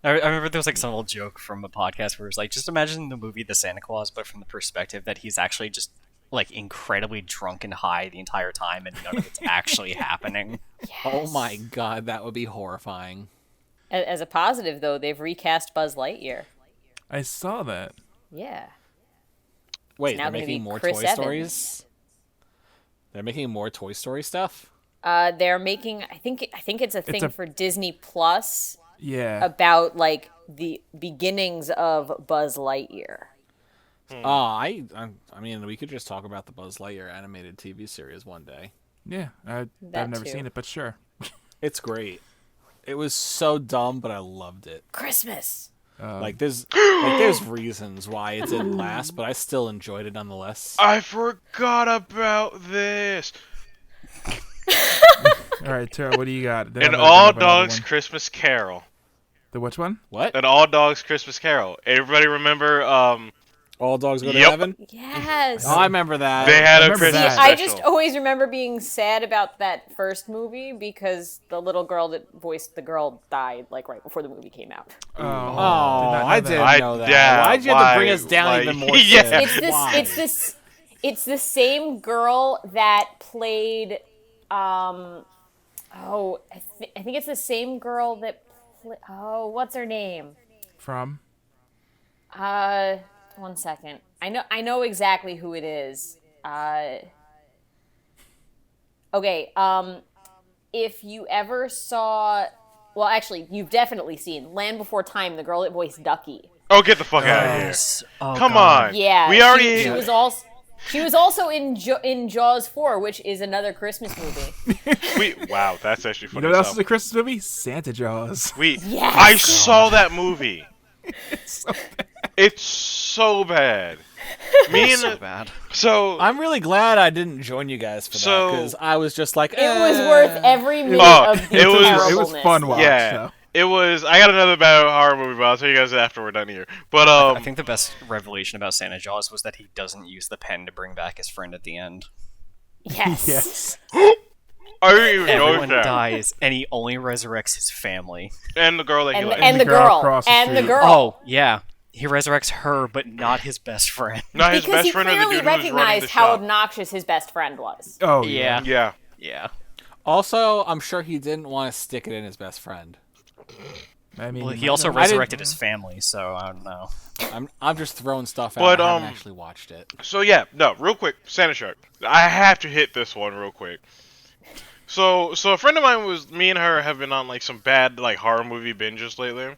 Speaker 3: I remember there was like some old joke from a podcast where it was like, just imagine the movie The Santa Claus, but from the perspective that he's actually just like incredibly drunk and high the entire time and none of it's actually happening.
Speaker 2: oh my god, that would be horrifying.
Speaker 5: As a positive, though, they've recast Buzz Lightyear.
Speaker 1: I saw that.
Speaker 5: Yeah.
Speaker 2: Wait,
Speaker 5: now
Speaker 2: they're
Speaker 5: gonna
Speaker 2: making
Speaker 5: be
Speaker 2: more
Speaker 5: Chris
Speaker 2: Toy
Speaker 5: Evans.
Speaker 2: Stories? They're making more Toy Story stuff?
Speaker 5: They're making. I think it's a thing
Speaker 1: a-
Speaker 5: for Disney Plus
Speaker 1: Yeah.
Speaker 5: about like the beginnings of Buzz Lightyear.
Speaker 2: Oh, I mean, we could just talk about the Buzz Lightyear animated TV series one day.
Speaker 1: Yeah. I've
Speaker 5: That
Speaker 1: never
Speaker 5: too.
Speaker 1: seen it, but sure.
Speaker 2: It's great. It was so dumb, but I loved it.
Speaker 5: Christmas.
Speaker 2: Like there's reasons why it didn't last, but I still enjoyed it nonetheless.
Speaker 4: I forgot about this.
Speaker 1: All right, Tara, what do you got? Then
Speaker 4: An
Speaker 1: I'm gonna
Speaker 4: All
Speaker 1: bring up another
Speaker 4: Dogs
Speaker 1: one.
Speaker 4: Christmas Carol.
Speaker 1: The which one?
Speaker 2: What?
Speaker 4: An All Dogs Christmas Carol. Everybody remember?
Speaker 2: All dogs go to
Speaker 4: Yep.
Speaker 2: heaven?
Speaker 5: Yes.
Speaker 2: Oh, I remember that.
Speaker 4: They had a
Speaker 1: remember
Speaker 4: Christmas
Speaker 1: that.
Speaker 4: special.
Speaker 5: I just always remember being sad about that first movie because the little girl that voiced the girl died like right before the movie came out.
Speaker 1: Oh,
Speaker 2: Oh,
Speaker 1: I
Speaker 2: I
Speaker 1: did
Speaker 2: didn't
Speaker 1: not know that.
Speaker 2: know that.
Speaker 4: Yeah,
Speaker 2: Why'd you have to bring
Speaker 4: why-
Speaker 2: us down
Speaker 4: why-
Speaker 2: even more?
Speaker 4: Yeah.
Speaker 2: Sid? Why?
Speaker 5: It's the same girl that played I think it's the same girl that what's her name?
Speaker 1: From?
Speaker 5: 1 second. I know exactly who it is. Okay, if you ever saw, well, actually, you've definitely seen Land Before Time, the girl that voiced Ducky.
Speaker 4: Oh, get the fuck out of here!
Speaker 3: Oh,
Speaker 4: Come
Speaker 3: God.
Speaker 4: on.
Speaker 5: Yeah,
Speaker 4: We already.
Speaker 5: she was also in Jaws 4, which is another Christmas movie.
Speaker 4: Wow, that's actually
Speaker 1: You
Speaker 4: funny.
Speaker 1: know what else
Speaker 4: as
Speaker 1: is
Speaker 4: hell.
Speaker 1: a Christmas movie? Santa Jaws.
Speaker 5: Yes.
Speaker 4: I saw that movie.
Speaker 1: It's so bad.
Speaker 4: It's so bad. Me and
Speaker 3: So bad.
Speaker 4: so
Speaker 2: I'm really glad I didn't join you guys for that
Speaker 4: So-
Speaker 2: because I was just like,
Speaker 5: It was worth every minute
Speaker 4: Oh,
Speaker 5: of the
Speaker 4: it was-
Speaker 5: terribleness.
Speaker 1: It was fun watch.
Speaker 4: yeah,
Speaker 1: though.
Speaker 4: it was. I got another bad horror movie, but I'll tell you guys after we're done here. But
Speaker 3: I think the best revelation about Santa Jaws was that he doesn't use the pen to bring back his friend at the end.
Speaker 5: Yes.
Speaker 1: Yes.
Speaker 4: I didn't even know
Speaker 3: Everyone
Speaker 4: that.
Speaker 3: dies, and he only resurrects his family.
Speaker 4: And the girl that he
Speaker 5: And,
Speaker 4: liked.
Speaker 5: and the
Speaker 1: the girl
Speaker 5: girl.
Speaker 1: across the
Speaker 5: And the
Speaker 1: street.
Speaker 5: girl.
Speaker 3: Oh, yeah. He resurrects her, but not his best friend.
Speaker 4: Not his
Speaker 5: Because
Speaker 4: best
Speaker 5: he
Speaker 4: friend or the
Speaker 5: clearly
Speaker 4: dude who was running the
Speaker 5: recognized how
Speaker 4: shop.
Speaker 5: obnoxious his best friend was.
Speaker 1: Oh, yeah.
Speaker 3: Yeah.
Speaker 4: Yeah.
Speaker 2: Also, I'm sure he didn't want to stick it in his best friend.
Speaker 1: I mean,
Speaker 3: Well, he also
Speaker 1: I don't-
Speaker 3: resurrected his family, so I don't know.
Speaker 2: I'm just throwing stuff out.
Speaker 4: But,
Speaker 2: I haven't
Speaker 4: um,
Speaker 2: actually watched it.
Speaker 4: So yeah, no, real quick, Santa Shark. I have to hit this one real quick. So a friend of mine was me and her have been on like some bad like horror movie binges lately,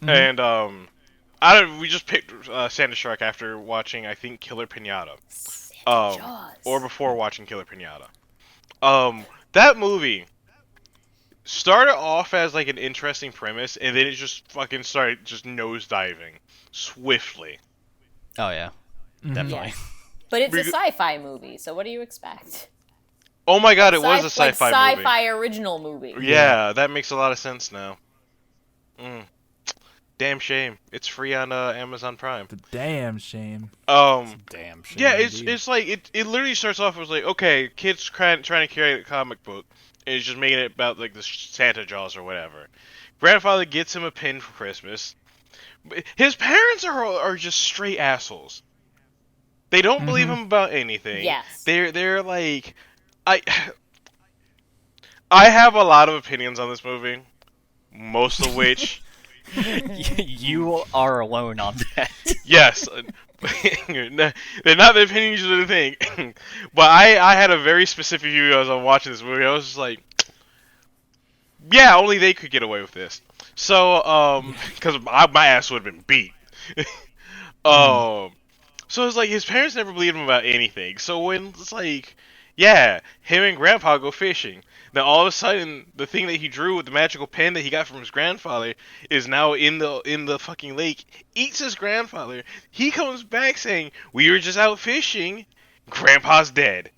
Speaker 4: and we just picked Santa Shark after watching I think Killer Pinata,
Speaker 5: Jaws.
Speaker 4: or before watching Killer Pinata. That movie started off as like an interesting premise, and then it just fucking started just nosediving swiftly.
Speaker 3: Oh, yeah. Definitely.
Speaker 5: But it's a
Speaker 4: Because-
Speaker 5: sci-fi movie, so what do you expect?
Speaker 4: Oh my god, it was a
Speaker 5: like
Speaker 4: sci-fi movie.
Speaker 5: sci-fi original movie.
Speaker 4: Yeah, that makes a lot of sense now. Damn shame. It's free on Amazon Prime.
Speaker 1: The damn shame.
Speaker 2: Damn shame.
Speaker 4: Yeah,
Speaker 2: indeed.
Speaker 4: it's like it literally starts off as like, okay, kids trying to create a comic book, and it's just making it about like the Santa Jaws or whatever. Grandfather gets him a pin for Christmas. His parents are just straight assholes. They don't believe him about anything.
Speaker 5: Yes.
Speaker 4: They're like, I have a lot of opinions on this movie, most of which.
Speaker 3: You are alone on that.
Speaker 4: Yes. They're not the opinions of the thing. But I had a very specific view as I was watching this movie. I was just like, yeah, only they could get away with this. So, because my ass would have been beat. So it's like his parents never believed him about anything. So when it's like, yeah, him and Grandpa go fishing. Then all of a sudden, the thing that he drew with the magical pen that he got from his grandfather is now in the fucking lake. Eats his grandfather. He comes back saying, "We were just out fishing. Grandpa's dead."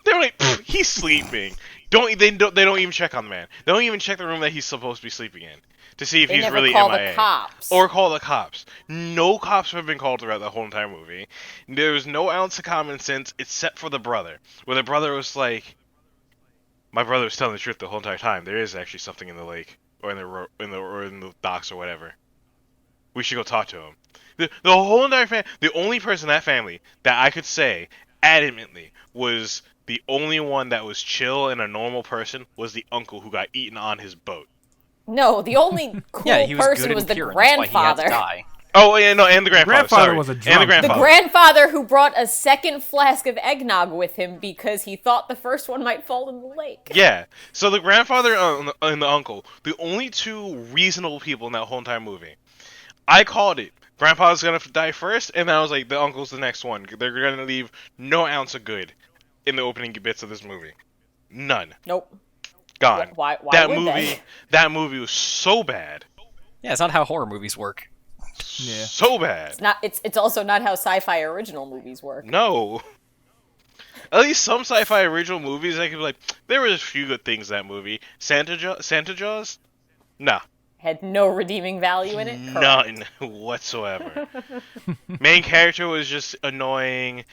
Speaker 4: They're like, "He's sleeping." They don't even check on the man. They don't even check the room that he's supposed to be sleeping in to see if
Speaker 5: They
Speaker 4: he's
Speaker 5: never
Speaker 4: really
Speaker 5: call
Speaker 4: MIA.
Speaker 5: the cops.
Speaker 4: Or call the cops. No cops have been called throughout the whole entire movie. There was no ounce of common sense except for the brother, where the brother was like, "My brother was telling the truth the whole entire time. There is actually something in the lake, or in the docks, or whatever. We should go talk to him." The whole entire family, the only person in that family that I could say adamantly was the only one that was chill and a normal person was the uncle who got eaten on his boat.
Speaker 5: No, the only cool
Speaker 3: Yeah, he was
Speaker 5: person
Speaker 3: good
Speaker 5: was
Speaker 3: and
Speaker 5: the
Speaker 3: pure. That's why he had to
Speaker 5: grandfather.
Speaker 3: die.
Speaker 4: Oh yeah, no, and the grandfather.
Speaker 1: grandfather
Speaker 4: Sorry.
Speaker 1: was a
Speaker 4: And
Speaker 1: drunk.
Speaker 4: the
Speaker 1: The
Speaker 5: The
Speaker 4: grandfather.
Speaker 5: grandfather who brought a second flask of eggnog with him because he thought the first one might fall in the lake.
Speaker 4: Yeah. So the grandfather and the uncle, the only two reasonable people in that whole entire movie. I called it. Grandpa's gonna die first, and then I was like, the uncle's the next one. They're gonna leave no ounce of good in the opening bits of this movie. None.
Speaker 5: Nope.
Speaker 4: Gone.
Speaker 5: Why
Speaker 4: that
Speaker 5: would
Speaker 4: movie,
Speaker 5: they?
Speaker 4: that movie was so bad.
Speaker 3: Yeah, it's not how horror movies work.
Speaker 1: Yeah.
Speaker 4: So bad.
Speaker 5: It's also not how sci-fi original movies work.
Speaker 4: No. At least some sci-fi original movies, I could be like, there were a few good things in that movie. Santa Jaws? Nah.
Speaker 5: Had no redeeming value in it. Correct.
Speaker 4: None whatsoever. Main character was just annoying.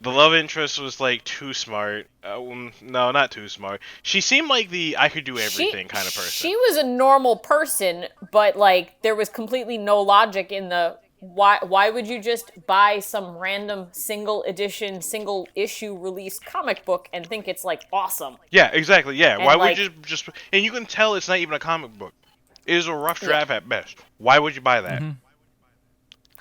Speaker 4: The love interest was like too smart. No, not too smart. She seemed like the I could do everything kind of person.
Speaker 5: She was a normal person, but like there was completely no logic in the why would you just buy some random single edition, single issue release comic book and think it's like awesome?
Speaker 4: Yeah, exactly. Yeah.
Speaker 5: And,
Speaker 4: Why
Speaker 5: like-
Speaker 4: would you just? And you can tell it's not even a comic book. It is a rough draft at best. Why would you buy that?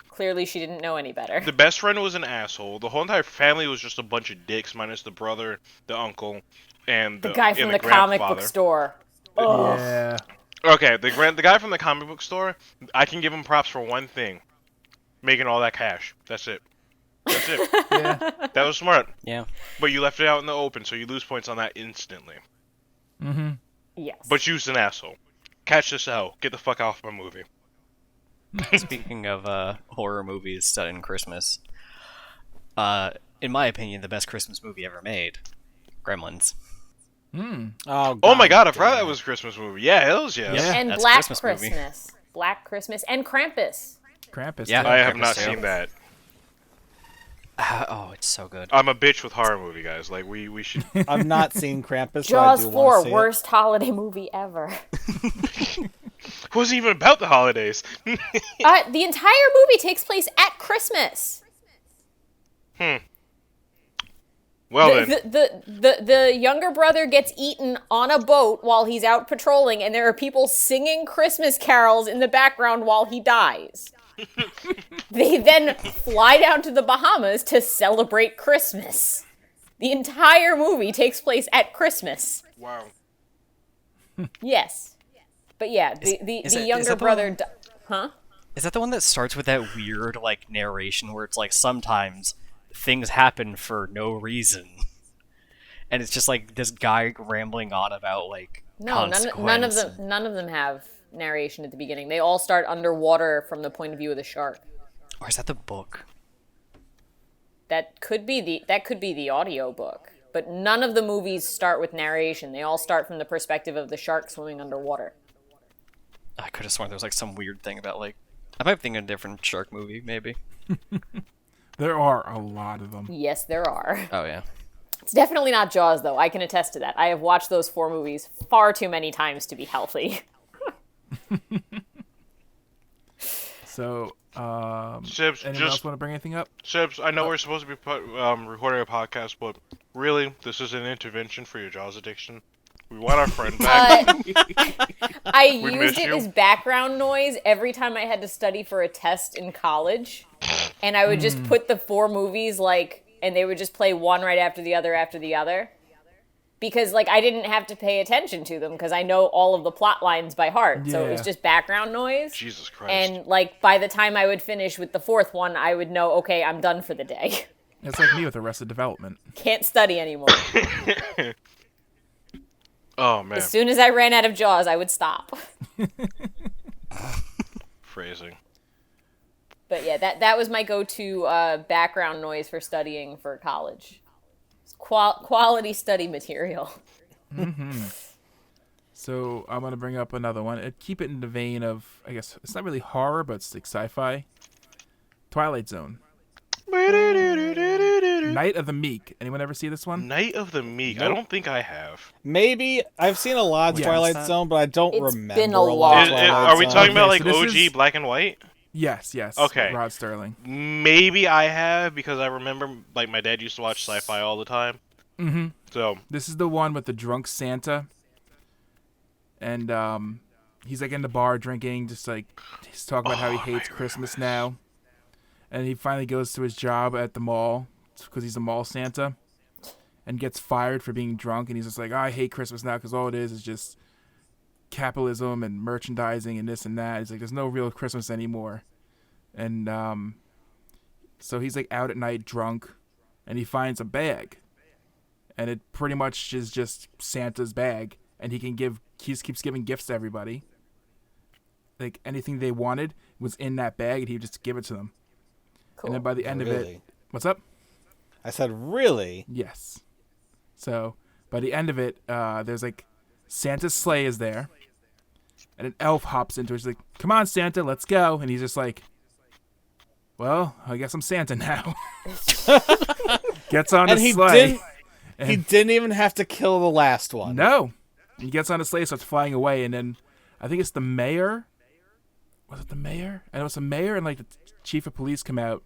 Speaker 5: Clearly, she didn't know any better.
Speaker 4: The best friend was an asshole. The whole entire family was just a bunch of dicks, minus the brother, the uncle, and
Speaker 5: The guy from the comic book store. Ugh.
Speaker 1: Yeah.
Speaker 4: Okay, the guy from the comic book store, I can give him props for one thing: making all that cash. That's it. That's it.
Speaker 1: Yeah.
Speaker 4: That was smart.
Speaker 3: Yeah.
Speaker 4: But you left it out in the open, so you lose points on that instantly.
Speaker 5: Yes.
Speaker 4: But you's an asshole. Catch this out. Get the fuck off my movie.
Speaker 3: Speaking of horror movies set in Christmas, in my opinion, the best Christmas movie ever made, Gremlins.
Speaker 4: Oh my god, I forgot that was a Christmas movie. Yeah, hells yes.
Speaker 1: Yeah.
Speaker 5: and
Speaker 3: That's
Speaker 5: Black
Speaker 3: Christmas movie.
Speaker 5: Christmas. Black Christmas and Krampus.
Speaker 1: Krampus.
Speaker 3: Yeah.
Speaker 1: too.
Speaker 4: I have
Speaker 3: Krampus
Speaker 4: not
Speaker 3: too.
Speaker 4: seen that.
Speaker 3: Oh, it's so good.
Speaker 4: I'm a bitch with horror movie, guys. Like, we should...
Speaker 2: I've not seen Krampus,
Speaker 5: Jaws
Speaker 2: so I do
Speaker 5: 4,
Speaker 2: want to see
Speaker 5: worst holiday movie ever.
Speaker 4: It wasn't even about the holidays.
Speaker 5: The entire movie takes place at Christmas.
Speaker 4: Well then.
Speaker 5: The younger brother gets eaten on a boat while he's out patrolling, and there are people singing Christmas carols in the background while he dies. They then fly down to the Bahamas to celebrate Christmas. The entire movie takes place at Christmas.
Speaker 4: Wow.
Speaker 5: Yes. But yeah,
Speaker 3: Is
Speaker 5: the
Speaker 3: that
Speaker 5: younger
Speaker 3: the
Speaker 5: brother...
Speaker 3: one-
Speaker 5: Huh?
Speaker 3: Is that the one that starts with that weird, like, narration where it's like sometimes things happen for no reason? And it's just like this guy rambling on about, like,
Speaker 5: No, none of them have narration at the beginning. They all start underwater from the point of view of the shark.
Speaker 3: Or is that the book?
Speaker 5: That could be the audio book, but none of the movies start with narration. They all start from the perspective of the shark swimming underwater.
Speaker 3: I could have sworn there was like some weird thing about like I might be thinking of a different shark movie, maybe.
Speaker 1: There are a lot of them.
Speaker 5: Yes, there are.
Speaker 3: Oh yeah.
Speaker 5: It's definitely not Jaws, though. I can attest to that. I have watched those 4 movies far too many times to be healthy.
Speaker 1: So,
Speaker 4: Sibs,
Speaker 1: anyone else want to bring anything up?
Speaker 4: Sibs, I know we're supposed to be recording a podcast, but really, this is an intervention for your Jaws addiction. We want our friend back.
Speaker 5: I
Speaker 4: We
Speaker 5: used
Speaker 4: miss
Speaker 5: it
Speaker 4: you.
Speaker 5: as background noise every time I had to study for a test in college. And I would just put the 4 movies, and they would just play one right after the other. Because, I didn't have to pay attention to them because I know all of the plot lines by heart. So it was
Speaker 1: Yeah.
Speaker 5: just background noise.
Speaker 4: Jesus Christ.
Speaker 5: And, by the time I would finish with the 4th one, I would know, okay, I'm done for the day.
Speaker 1: It's like me with Arrested Development.
Speaker 5: Can't study anymore.
Speaker 4: Oh, man.
Speaker 5: As soon as I ran out of Jaws, I would stop.
Speaker 4: Phrasing.
Speaker 5: But yeah, that was my go-to background noise for studying for college. It's quality study material.
Speaker 1: So I'm gonna bring up another one. Keep it in the vein of, I guess it's not really horror, but it's like sci-fi. Twilight Zone. Night of the Meek. Anyone ever see this one?
Speaker 4: Night of the Meek. I don't think I have.
Speaker 2: Maybe I've seen a lot of
Speaker 1: Yes.
Speaker 2: Twilight Zone, but I don't
Speaker 5: It's
Speaker 2: remember
Speaker 5: been a
Speaker 2: a lot of
Speaker 5: long
Speaker 2: Twilight
Speaker 4: Are we
Speaker 2: Zone.
Speaker 4: talking about
Speaker 1: Okay,
Speaker 4: like
Speaker 1: so this
Speaker 4: OG
Speaker 1: is-
Speaker 4: black and white?
Speaker 1: Yes.
Speaker 4: Okay.
Speaker 1: Rod Sterling.
Speaker 4: Maybe I have because I remember like my dad used to watch sci-fi all the time.
Speaker 1: Mm-hmm.
Speaker 4: So
Speaker 1: This is the one with the drunk Santa. And he's like in the bar drinking, just like he's talking about how he hates Christmas now. And he finally goes to his job at the mall because he's a mall Santa, and gets fired for being drunk. And he's just like, I hate Christmas now because all it is just capitalism and merchandising and this and that. He's like, there's no real Christmas anymore. And so he's like out at night drunk, and he finds a bag, and it pretty much is just Santa's bag, and he just keeps giving gifts to everybody. Like anything they wanted was in that bag, and he would just give it to them.
Speaker 5: Cool.
Speaker 1: And then by the end of it,
Speaker 2: Really?
Speaker 1: what's up?
Speaker 2: I said, really?
Speaker 1: Yes. So by the end of it, there's like Santa's sleigh is there, and an elf hops into it. She's like, "Come on, Santa, let's go." And he's just like, "Well, I guess I'm Santa now." Gets on
Speaker 2: And
Speaker 1: the
Speaker 2: he
Speaker 1: sleigh.
Speaker 2: He didn't even have to kill the last one.
Speaker 1: No. He gets on the sleigh, starts flying away, and then I think it's the mayor. Was it the mayor? And it was the mayor and like the chief of police come out,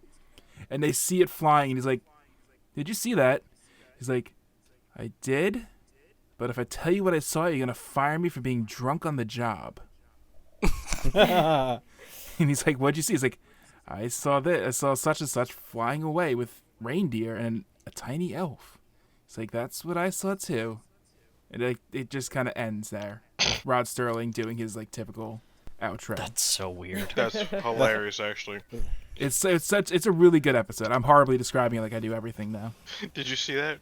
Speaker 1: and they see it flying, and he's like, "Did you see that?" He's like, "I did, but if I tell you what I saw, you're gonna fire me for being drunk on the job." And he's like, "What'd you see?" He's like, "I saw this. I saw such and such flying away with reindeer and a tiny elf." It's like, "That's what I saw too." And it just kind of ends there. With Rod Sterling doing his like typical outro.
Speaker 3: That's so weird.
Speaker 4: that's hilarious, actually.
Speaker 1: It's a really good episode. I'm horribly describing it like I do everything now.
Speaker 4: Did you see that?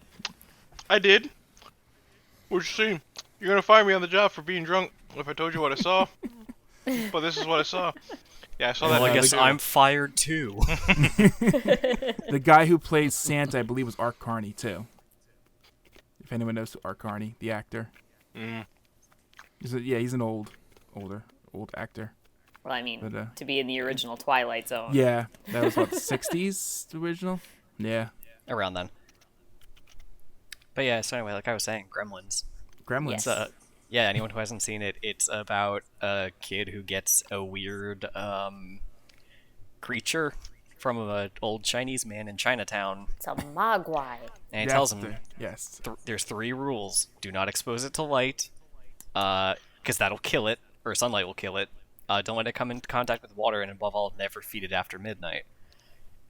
Speaker 4: I did. What'd you see? You're gonna fire me on the job for being drunk if I told you what I saw. But this is what I saw. Yeah, I saw that.
Speaker 3: Well, I guess
Speaker 4: too.
Speaker 3: I'm fired too.
Speaker 1: The guy who plays Santa, I believe, was Art Carney too. If anyone knows Art Carney, the actor.
Speaker 4: Mm.
Speaker 1: He's an old actor.
Speaker 5: Well, I mean,
Speaker 1: But,
Speaker 5: to be in the original Twilight Zone.
Speaker 1: Yeah, that was what, 60s original? Yeah.
Speaker 3: Around then. But yeah, so anyway, like I was saying, Gremlins.
Speaker 1: Gremlins.
Speaker 5: Yes.
Speaker 3: Yeah, anyone who hasn't seen it, it's about a kid who gets a weird creature from an old Chinese man in Chinatown,
Speaker 5: It's a mogwai.
Speaker 3: and he
Speaker 1: That's
Speaker 3: tells him
Speaker 1: yes.
Speaker 3: there's 3 rules: do not expose it to light, because that'll kill it, or sunlight will kill it. Don't let it come in contact with water, and above all, never feed it after midnight.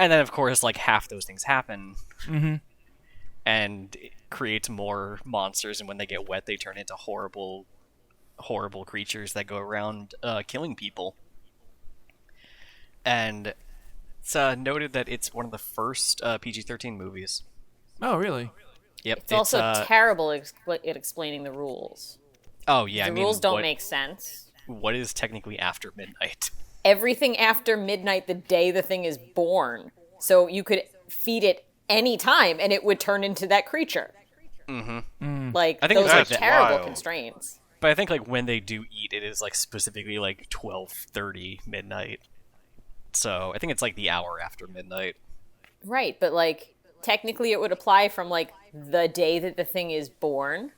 Speaker 3: And then, of course, like half those things happen, and it creates more monsters. And when they get wet, they turn into horrible, horrible creatures that go around killing people. And it's noted that it's one of the first PG-13 movies.
Speaker 1: Oh, really?
Speaker 3: Yep.
Speaker 5: It's also terrible at explaining the rules.
Speaker 3: Oh yeah,
Speaker 5: The
Speaker 3: I mean,
Speaker 5: rules don't
Speaker 3: what,
Speaker 5: make sense.
Speaker 3: what is technically after midnight?
Speaker 5: Everything after midnight, the day the thing is born. So you could feed it any time, and it would turn into that creature. Like,
Speaker 3: I think
Speaker 5: those
Speaker 3: it's
Speaker 5: are
Speaker 3: like
Speaker 5: terrible
Speaker 4: wild.
Speaker 5: constraints.
Speaker 3: But I think like when they do eat, it is like specifically like 12:30 midnight. So I think it's like the hour after midnight.
Speaker 5: Right, but like technically it would apply from like the day that the thing is born.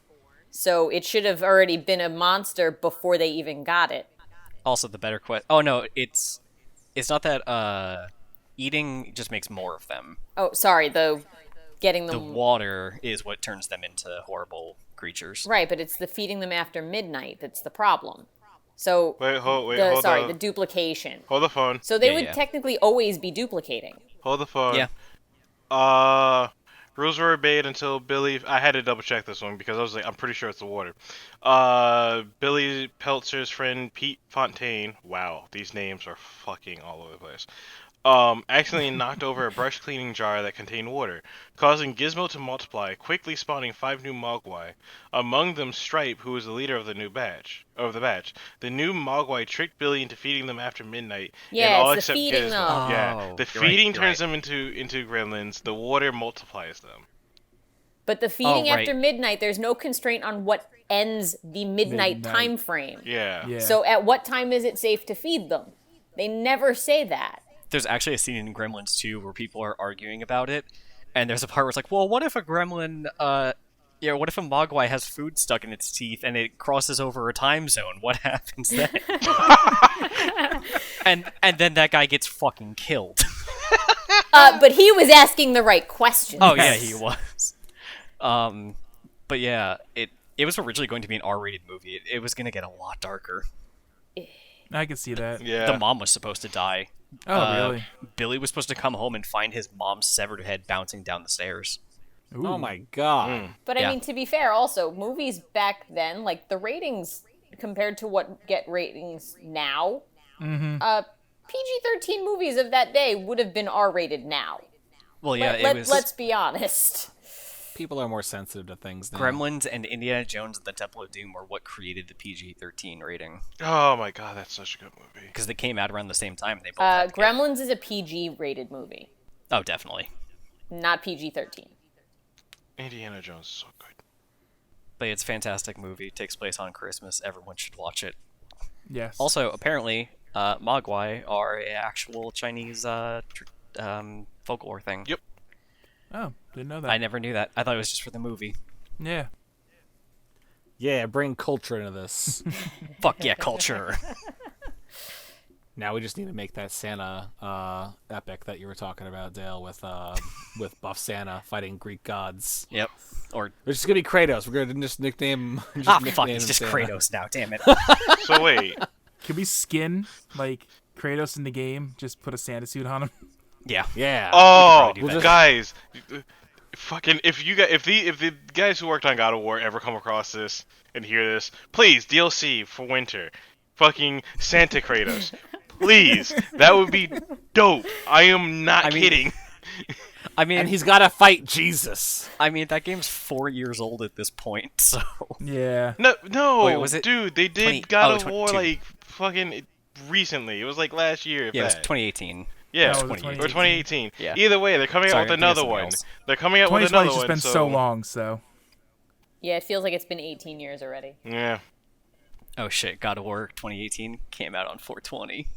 Speaker 5: So it should have already been a monster before they even got it.
Speaker 3: Also, the better question. Oh no, it's not that eating just makes more of them.
Speaker 5: Oh, sorry, getting
Speaker 3: The
Speaker 5: them
Speaker 3: water is what turns them into horrible creatures.
Speaker 5: right, but it's the feeding them after midnight that's the problem. So
Speaker 4: Hold
Speaker 5: the duplication.
Speaker 4: Hold the phone.
Speaker 5: So they
Speaker 3: Yeah,
Speaker 5: would
Speaker 3: yeah.
Speaker 5: technically always be duplicating.
Speaker 4: Hold the phone.
Speaker 3: Yeah.
Speaker 4: Rules were obeyed until Billy. I had to double check this one because I was like, I'm pretty sure it's the water. Billy Peltzer's friend Pete Fontaine. Wow, these names are fucking all over the place. Accidentally knocked over a brush cleaning jar that contained water, causing Gizmo to multiply, quickly spawning 5 new Mogwai. Among them, Stripe, who was the leader of the batch. The new Mogwai tricked Billy into feeding them after midnight.
Speaker 5: Yeah,
Speaker 4: and all
Speaker 5: it's the
Speaker 4: except
Speaker 5: feeding
Speaker 4: Gizmo.
Speaker 5: them.
Speaker 4: Yeah,
Speaker 3: Oh,
Speaker 4: the
Speaker 3: you're right,
Speaker 4: feeding
Speaker 3: you're
Speaker 4: turns
Speaker 3: right.
Speaker 4: them into gremlins. The water multiplies them.
Speaker 5: But the feeding
Speaker 3: right.
Speaker 5: after midnight, there's no constraint on what ends the midnight time frame.
Speaker 4: Yeah.
Speaker 1: Yeah.
Speaker 5: So at what time is it safe to feed them? They never say that.
Speaker 3: There's actually a scene in Gremlins 2 where people are arguing about it, and there's a part where it's like, well, what if a gremlin, what if a Mogwai has food stuck in its teeth and it crosses over a time zone? What happens then? and then that guy gets fucking killed.
Speaker 5: But he was asking the right questions.
Speaker 3: Oh yeah, he was. But yeah, it was originally going to be an R-rated movie. It was going to get a lot darker.
Speaker 1: I can see that.
Speaker 4: Yeah.
Speaker 3: The mom was supposed to die.
Speaker 1: Oh, really?
Speaker 3: Billy was supposed to come home and find his mom's severed head bouncing down the stairs.
Speaker 1: Ooh.
Speaker 2: Oh my god.
Speaker 5: But I
Speaker 3: Yeah.
Speaker 5: mean, to be fair, also, movies back then, like, the ratings compared to what get ratings now, PG-13 movies of that day would have been R-rated now.
Speaker 3: Well, yeah,
Speaker 5: Let's be honest.
Speaker 2: People are more sensitive to things now.
Speaker 3: Gremlins and Indiana Jones and the Temple of Doom were what created the PG-13 rating
Speaker 4: Oh my god, that's such a good movie.
Speaker 3: because they came out around the same time. And they both had to get-
Speaker 5: Gremlins is a PG-rated movie,
Speaker 3: Oh, definitely.
Speaker 5: not PG-13.
Speaker 4: Indiana Jones is so good.
Speaker 3: But it's a fantastic movie. It takes place on Christmas. Everyone should watch it.
Speaker 1: Yes.
Speaker 3: Also, apparently, Mogwai are an actual Chinese folklore thing.
Speaker 4: Yep.
Speaker 1: Oh, didn't know that.
Speaker 3: I never knew that. I thought it was just for the movie.
Speaker 1: Yeah.
Speaker 2: Yeah, bring culture into this.
Speaker 3: Fuck yeah, culture.
Speaker 2: Now we just need to make that Santa epic that you were talking about, Dale, with Buff Santa fighting Greek gods.
Speaker 3: Yep. Or
Speaker 2: It's just gonna be Kratos. We're gonna just nickname.
Speaker 3: fuck,
Speaker 2: nickname
Speaker 3: he's
Speaker 2: him
Speaker 3: just
Speaker 2: Santa.
Speaker 3: Kratos now. Damn it.
Speaker 4: So wait,
Speaker 1: Can we skin like Kratos in the game? Just put a Santa suit on him.
Speaker 3: Yeah.
Speaker 2: Yeah.
Speaker 4: oh
Speaker 3: do that.
Speaker 4: guys, fucking if the guys who worked on God of War ever come across this and hear this, please DLC for winter, fucking Santa Kratos, please, that would be dope. I am not
Speaker 3: I mean-
Speaker 4: kidding.
Speaker 3: I mean,
Speaker 2: And he's gotta fight Jesus.
Speaker 3: I mean, that game's 4 years old at this point, so
Speaker 1: Yeah.
Speaker 4: No,
Speaker 3: Wait, was it
Speaker 4: dude, they did
Speaker 3: 20
Speaker 4: God
Speaker 3: oh,
Speaker 4: of War
Speaker 3: 22.
Speaker 4: like fucking recently. It was like last year. If
Speaker 3: yeah, it was
Speaker 4: that.
Speaker 3: 2018.
Speaker 4: Yeah,
Speaker 1: No, it was
Speaker 3: 2018.
Speaker 4: or 2018.
Speaker 3: Yeah.
Speaker 4: Either way, they're coming
Speaker 3: Sorry,
Speaker 4: out with
Speaker 3: I'm thinking of
Speaker 4: another
Speaker 3: something
Speaker 4: one.
Speaker 3: else.
Speaker 4: They're coming out with
Speaker 1: 2020's
Speaker 4: another
Speaker 1: just
Speaker 4: one.
Speaker 1: been so long, so.
Speaker 5: Yeah, it feels like it's been 18 years already.
Speaker 4: Yeah.
Speaker 3: Oh shit, God of War 2018 came out on 420.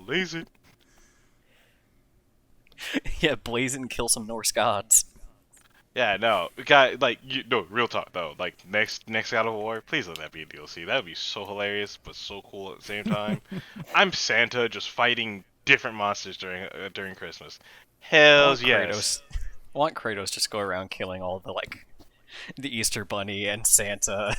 Speaker 4: Blaze it.
Speaker 3: Yeah, blaze and kill some Norse gods.
Speaker 4: Yeah, no, guy, like, no, real talk though. Like, next God of War, please let that be a DLC. That would be so hilarious, but so cool at the same time. I'm Santa just fighting different monsters during Christmas. Hells yes.
Speaker 3: I want Kratos just go around killing all the Easter Bunny and Santa.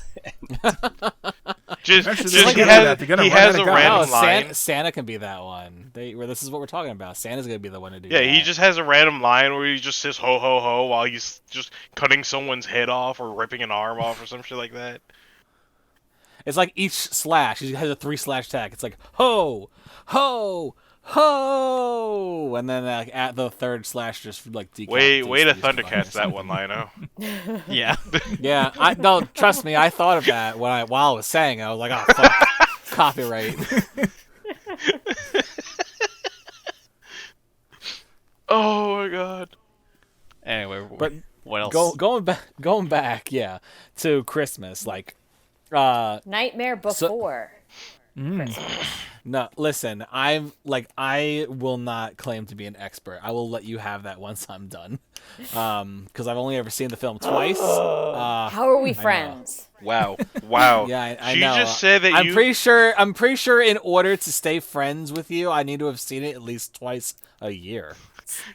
Speaker 4: Just
Speaker 1: Actually, they're
Speaker 4: he
Speaker 1: gonna do that.
Speaker 4: has,
Speaker 1: They're gonna
Speaker 4: he
Speaker 1: run
Speaker 4: has
Speaker 1: out
Speaker 4: a
Speaker 1: of guns.
Speaker 4: random
Speaker 2: No,
Speaker 4: line.
Speaker 2: Santa can be that one. Where this is what we're talking about. Santa's gonna be the one to do
Speaker 4: Yeah,
Speaker 2: that.
Speaker 4: he just has a random line where he just says ho ho ho while he's just cutting someone's head off or ripping an arm off or some shit like that.
Speaker 2: It's like each slash. He has a 3-slash tag. It's like ho, ho, ho, and then at the third slash just like decapitates
Speaker 4: Way to
Speaker 2: the Easter Bunny or
Speaker 4: Thundercats that
Speaker 2: something.
Speaker 4: one liner.
Speaker 3: Yeah.
Speaker 2: Yeah, no, trust me, I thought of that while I was saying it. I was like, oh fuck, copyright.
Speaker 4: Oh my god.
Speaker 3: Anyway,
Speaker 2: But
Speaker 3: what else?
Speaker 2: going back, yeah, to Christmas. Like,
Speaker 5: Nightmare Before Christmas.
Speaker 2: no, listen, I will not claim to be an expert. I will let you have that once I'm done, because I've only ever seen the film twice.
Speaker 5: How are we friends?
Speaker 4: Wow.
Speaker 2: Yeah, I
Speaker 4: She
Speaker 2: know.
Speaker 4: just said that
Speaker 2: I'm pretty sure in order to stay friends with you, I need to have seen it at least twice a year.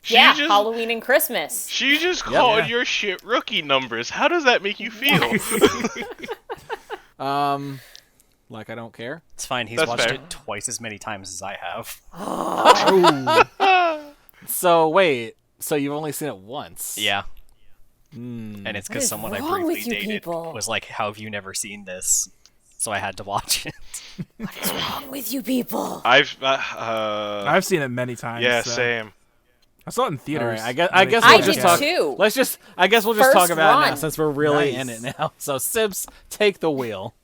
Speaker 5: Yeah, Halloween and Christmas.
Speaker 4: She just called
Speaker 2: Yeah.
Speaker 4: your shit rookie numbers. How does that make you feel?
Speaker 2: Like I don't care.
Speaker 3: It's fine. He's
Speaker 4: That's
Speaker 3: watched
Speaker 4: fair.
Speaker 3: it twice as many times as I have.
Speaker 2: So wait, so you've only seen it once?
Speaker 3: Yeah. And it's
Speaker 5: What
Speaker 3: because
Speaker 5: is
Speaker 3: someone I
Speaker 5: wrong with
Speaker 3: briefly
Speaker 5: you
Speaker 3: dated
Speaker 5: people?
Speaker 3: was like, "How have you never seen this?" So I had to watch it.
Speaker 5: What is wrong with you people?
Speaker 4: I've
Speaker 1: seen it many times.
Speaker 4: yeah,
Speaker 1: so.
Speaker 4: same.
Speaker 1: I saw it in
Speaker 2: All
Speaker 1: theaters.
Speaker 2: right, I
Speaker 1: Really
Speaker 2: guess
Speaker 5: I
Speaker 2: we'll just
Speaker 5: did
Speaker 2: talk.
Speaker 5: too.
Speaker 2: I guess we'll just talk
Speaker 5: First
Speaker 2: about it now
Speaker 5: run.
Speaker 2: since we're really
Speaker 1: Nice.
Speaker 2: in it now. So Sibs, take the wheel.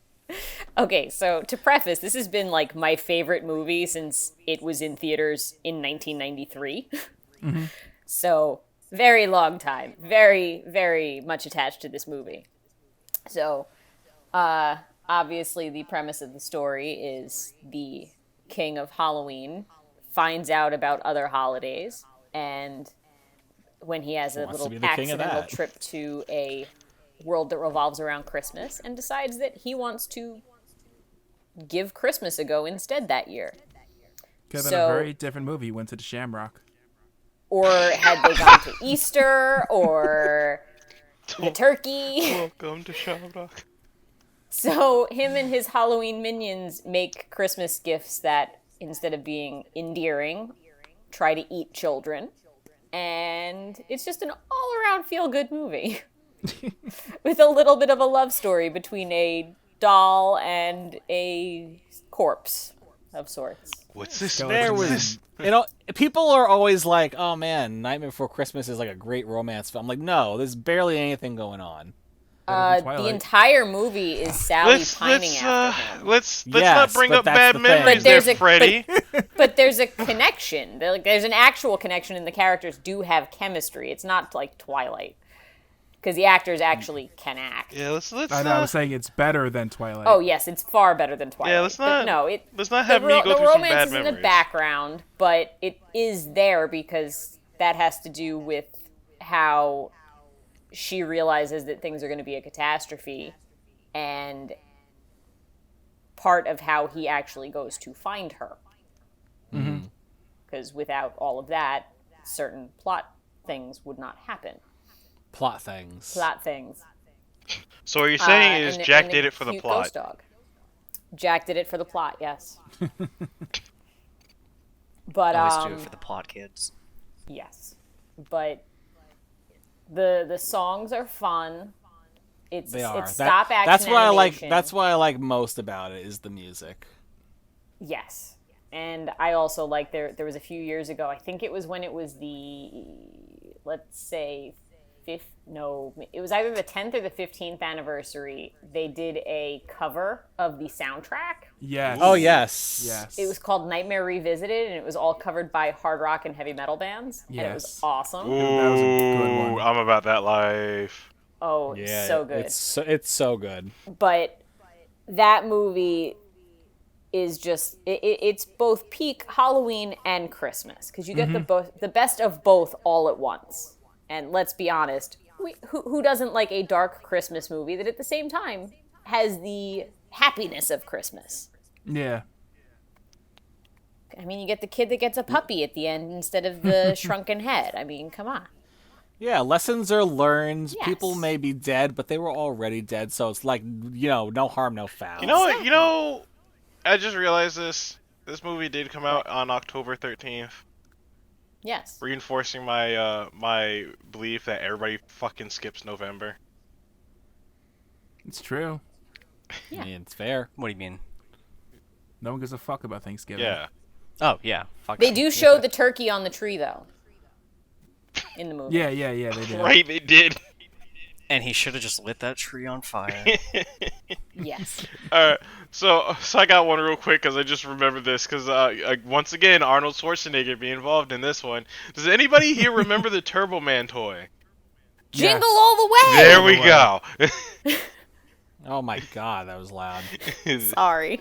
Speaker 5: Okay, so to preface, this has been like my favorite movie since it was in theaters in 1993. So, very long time. Very, very much attached to this movie. So, obviously, the premise of the story is the king of Halloween finds out about other holidays, and when he has a
Speaker 2: Wants to
Speaker 5: little
Speaker 2: be the king of
Speaker 5: accidental
Speaker 2: that.
Speaker 5: trip to a world that revolves around Christmas, and decides that he wants to give Christmas a go instead that year.
Speaker 1: Could have been
Speaker 5: So-
Speaker 1: a very different movie. He went to the Shamrock.
Speaker 5: Or had they gone to Easter, or the turkey.
Speaker 4: Welcome to Shamrock.
Speaker 5: So him and his Halloween minions make Christmas gifts that, instead of being endearing, try to eat children. And it's just an all-around feel-good movie. With a little bit of a love story between a doll and a corpse of sorts.
Speaker 4: What's this?
Speaker 2: There
Speaker 4: What's
Speaker 2: was,
Speaker 4: this?
Speaker 2: people are always like, "Oh man, Nightmare Before Christmas is like a great romance film." I'm like, no, there's barely anything going on.
Speaker 1: Better than
Speaker 5: The
Speaker 1: Twilight.
Speaker 5: entire movie is Sally
Speaker 4: Let's
Speaker 5: pining after him.
Speaker 4: let's
Speaker 2: Yes,
Speaker 4: not bring
Speaker 2: but
Speaker 4: up
Speaker 2: that's
Speaker 4: bad
Speaker 2: the thing.
Speaker 4: memories
Speaker 5: But there's
Speaker 4: there,
Speaker 5: a-
Speaker 4: Freddy.
Speaker 5: But there's a connection. There's an actual connection, and the characters do have chemistry. It's not like Twilight, because the actors actually can act.
Speaker 4: Yeah, let's
Speaker 1: I know. I was saying it's better than Twilight.
Speaker 5: Oh yes, it's far better than Twilight.
Speaker 4: Yeah, let's
Speaker 5: But
Speaker 4: not-
Speaker 5: no,
Speaker 4: let's not have me go
Speaker 5: the
Speaker 4: through some
Speaker 5: romance
Speaker 4: bad
Speaker 5: is in the
Speaker 4: memories.
Speaker 5: background, but it is there because that has to do with how she realizes that things are going to be a catastrophe, and part of how he actually goes to find her. Because without all of that, certain plot things would not happen.
Speaker 2: Plot things.
Speaker 5: Plot things.
Speaker 4: So what you're saying is
Speaker 5: And-
Speaker 4: Jack
Speaker 5: and
Speaker 4: did
Speaker 5: a
Speaker 4: it for the
Speaker 5: cute
Speaker 4: plot.
Speaker 5: ghost dog. Jack did it for the plot, yes. But
Speaker 3: Always do it for the plot, kids.
Speaker 5: yes. But the songs are fun. It's
Speaker 2: They are.
Speaker 5: It's stop action
Speaker 2: that's what I like.
Speaker 5: animation.
Speaker 2: That's what I like most about it is the music.
Speaker 5: Yes. And I also like there was a few years ago, I think it was when it was let's say it was either the 10th or the 15th anniversary. They did a cover of the soundtrack.
Speaker 1: Yes.
Speaker 2: Oh yes.
Speaker 1: Yes.
Speaker 5: It was called Nightmare Revisited, and it was all covered by hard rock and heavy metal bands. And it was
Speaker 1: Yes.
Speaker 5: awesome.
Speaker 1: That was a good one.
Speaker 4: Ooh, I'm about that life.
Speaker 5: Oh,
Speaker 2: Yeah.
Speaker 5: so good.
Speaker 2: It's so good.
Speaker 5: But that movie is just it's both peak Halloween and Christmas, because you get the best of both all at once. And let's be honest, who doesn't like a dark Christmas movie that at the same time has the happiness of Christmas?
Speaker 1: Yeah.
Speaker 5: I mean, you get the kid that gets a puppy at the end instead of the shrunken head. I mean, come on.
Speaker 2: Yeah, lessons are learned.
Speaker 5: Yes.
Speaker 2: People may be dead, but they were already dead, so it's like, no harm, no foul.
Speaker 4: You know what? You know, I just realized this. This movie did come out on October 13th,
Speaker 5: Yes.
Speaker 4: reinforcing my my belief that everybody fucking skips November.
Speaker 1: It's true.
Speaker 2: I mean, it's fair.
Speaker 3: What do you mean?
Speaker 1: No one gives a fuck about Thanksgiving.
Speaker 4: Yeah.
Speaker 3: Oh yeah, fuck.
Speaker 5: They do show the turkey on the tree, though, in the movie.
Speaker 1: Yeah, they did.
Speaker 4: Right, they did.
Speaker 3: And he should have just lit that tree on fire.
Speaker 5: Yes.
Speaker 4: Alright, so I got one real quick because I just remembered this because once again Arnold Schwarzenegger be involved in this one. Does anybody here remember the Turbo Man toy?
Speaker 5: Jingle
Speaker 1: Yes.
Speaker 5: all the way.
Speaker 4: There we go.
Speaker 2: Oh my god, that was loud.
Speaker 5: Sorry.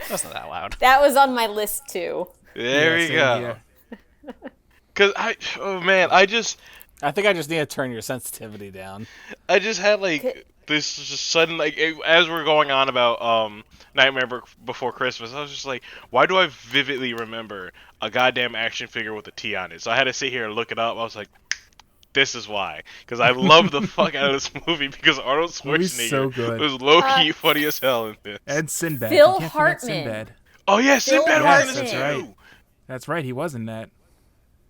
Speaker 3: That's not that loud.
Speaker 5: That was on my list too.
Speaker 4: There we
Speaker 1: same
Speaker 4: go.
Speaker 1: here.
Speaker 4: Cause I
Speaker 2: I think I just need to turn your sensitivity down.
Speaker 4: just had like this just sudden as we're going on about Nightmare Before Christmas, I was just like, why do I vividly remember a goddamn action figure with a T on it? So I had to sit here and look it up. I was like, this is why, because I love the fuck out of this movie because Arnold
Speaker 1: Movie's
Speaker 4: Schwarzenegger
Speaker 1: so good.
Speaker 4: was low key funny as hell in this.
Speaker 1: And Sinbad.
Speaker 5: Phil
Speaker 1: You can't forget
Speaker 5: Hartman.
Speaker 1: Sinbad.
Speaker 4: Oh yeah, Sinbad
Speaker 5: Phil
Speaker 4: was in
Speaker 1: Yes,
Speaker 4: this
Speaker 1: that's
Speaker 4: too.
Speaker 1: right. That's right. He was in that.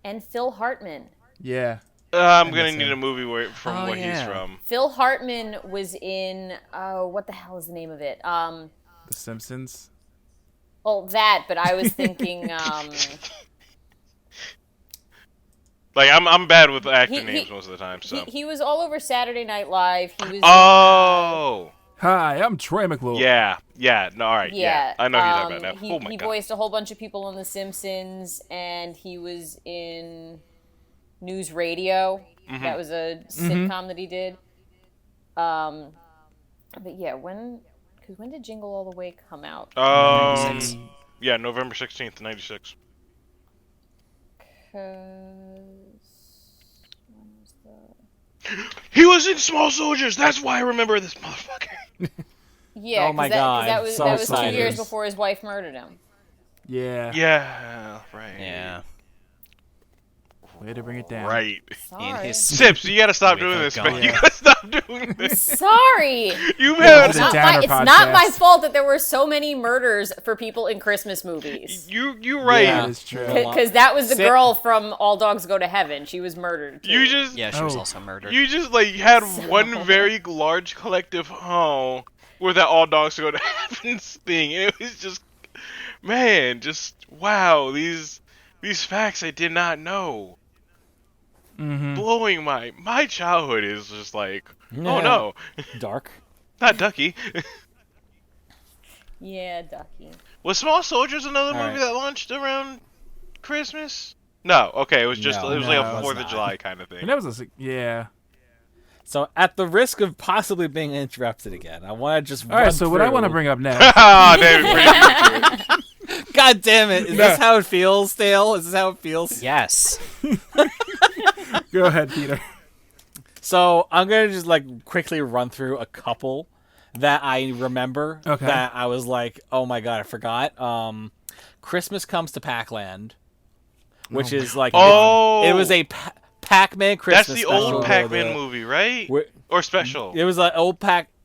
Speaker 5: And Phil Hartman.
Speaker 1: Yeah.
Speaker 4: I'm
Speaker 1: I
Speaker 4: gonna
Speaker 1: miss
Speaker 4: need
Speaker 1: him.
Speaker 4: a movie where he's
Speaker 3: yeah.
Speaker 4: from.
Speaker 5: Phil Hartman was in what the hell is the name of it?
Speaker 1: The Simpsons.
Speaker 5: Well, that, but I was thinking
Speaker 4: Like I'm bad with actor
Speaker 5: He-
Speaker 4: names most of the time. So.
Speaker 5: he was all over Saturday Night Live. He was
Speaker 4: Oh.
Speaker 1: Hi, I'm Troy McClure.
Speaker 4: Yeah. No. All right.
Speaker 5: yeah.
Speaker 4: I know who you're talking about now. Oh my
Speaker 5: he
Speaker 4: god.
Speaker 5: voiced a whole bunch of people on The Simpsons, and he was in News Radio.
Speaker 4: Mm-hmm.
Speaker 5: That was a sitcom that he did. But yeah, when did Jingle All the Way come out?
Speaker 4: Yeah, November 16th, 96.
Speaker 5: 'Cause when was the...
Speaker 4: He was in Small Soldiers. That's why I remember this motherfucker.
Speaker 5: Yeah,
Speaker 2: Oh my
Speaker 5: 'cause
Speaker 2: God,
Speaker 5: that was
Speaker 2: so
Speaker 5: that was 2
Speaker 2: excited.
Speaker 5: years before his wife murdered him.
Speaker 1: Yeah.
Speaker 4: Yeah. Right.
Speaker 3: Yeah.
Speaker 1: Way to bring it down.
Speaker 4: Right.
Speaker 3: In
Speaker 5: Sorry.
Speaker 3: his
Speaker 4: Sips, you gotta stop doing
Speaker 3: With
Speaker 4: this,
Speaker 3: a
Speaker 4: man.
Speaker 3: gun.
Speaker 4: You gotta stop doing this.
Speaker 5: Sorry.
Speaker 4: You
Speaker 1: It's
Speaker 4: have
Speaker 1: a downer
Speaker 5: It's not my
Speaker 1: podcast.
Speaker 5: fault that there were so many murders for people in Christmas movies.
Speaker 4: you right.
Speaker 2: Yeah.
Speaker 1: That is true.
Speaker 5: Because that was the
Speaker 2: Sit-
Speaker 5: girl from All Dogs Go to Heaven. She was murdered. Too.
Speaker 4: You just
Speaker 3: Yeah, she was
Speaker 1: Oh.
Speaker 3: also murdered.
Speaker 4: you just like had one very large collective where that all dogs go to heaven thing, and it was just just wow, these facts I did not know.
Speaker 1: Mm-hmm.
Speaker 4: Blowing my childhood is just like, oh
Speaker 2: Yeah.
Speaker 4: no,
Speaker 2: Dark.
Speaker 4: not Ducky.
Speaker 5: Yeah, Ducky.
Speaker 4: Was Small Soldiers another
Speaker 2: All
Speaker 4: movie
Speaker 2: right.
Speaker 4: that launched around Christmas? No, okay, it was just
Speaker 2: No,
Speaker 4: it was like
Speaker 1: no,
Speaker 4: a
Speaker 1: it
Speaker 4: 4th
Speaker 2: was
Speaker 4: of
Speaker 2: not.
Speaker 4: July kind of
Speaker 1: And
Speaker 4: thing.
Speaker 1: that was yeah.
Speaker 2: So, at the risk of possibly being interrupted again, I want to just
Speaker 1: All right. So what I want to bring up next.
Speaker 4: Ah, David, pretty good to it.
Speaker 2: God damn it! Is this how it feels, Dale? Is this how it feels?
Speaker 3: Yes.
Speaker 1: Go ahead, Peter.
Speaker 2: So I'm gonna just like quickly run through a couple that I remember
Speaker 1: Okay.
Speaker 2: that I was like, oh my god, I forgot. Christmas Comes to Pac-Land, which is like
Speaker 4: Oh.
Speaker 2: it was a Pac-Man Christmas.
Speaker 4: That's the
Speaker 2: special
Speaker 4: old
Speaker 2: where
Speaker 4: Pac-Man
Speaker 2: the-
Speaker 4: movie, right?
Speaker 2: where-
Speaker 4: Or special?
Speaker 2: It was like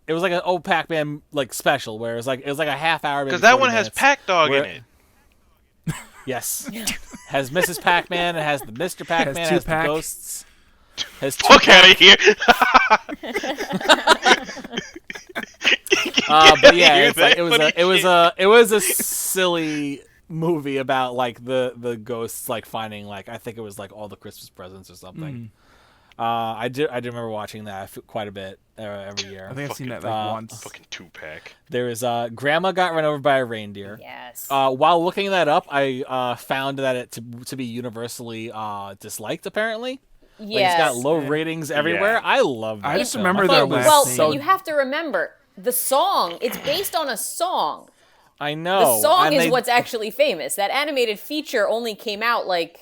Speaker 2: It was like an old Pac-Man like special where it was like a half hour.
Speaker 4: Because that one has Pac Dog in
Speaker 2: where-
Speaker 4: it.
Speaker 2: Yes, has Mrs. Pac-Man. It has the Mr. Pac-Man. It has the
Speaker 1: Tupac.
Speaker 2: ghosts. Has
Speaker 4: Fuck out of here!
Speaker 2: But yeah,
Speaker 4: Hear
Speaker 2: it's like
Speaker 4: that
Speaker 2: it was a silly movie about like the ghosts like finding like I think it was like all the Christmas presents or something. I do remember watching that quite a bit every year.
Speaker 1: I think I've seen that
Speaker 4: Fucking-
Speaker 1: like once.
Speaker 4: Fucking Tupac.
Speaker 2: There was Grandma got run over by a reindeer.
Speaker 5: Yes.
Speaker 2: While looking that up, I found that it to be universally disliked apparently. Like,
Speaker 5: yes.
Speaker 2: it's got low ratings everywhere.
Speaker 4: Yeah.
Speaker 2: I love that.
Speaker 1: I just
Speaker 2: film.
Speaker 1: remember
Speaker 2: thought
Speaker 1: their
Speaker 2: it was
Speaker 1: last
Speaker 5: well,
Speaker 1: scene.
Speaker 2: so
Speaker 5: you have to remember the song. It's based on a song.
Speaker 2: I know.
Speaker 5: The song
Speaker 2: and
Speaker 5: is
Speaker 2: they-
Speaker 5: what's actually famous. That animated feature only came out like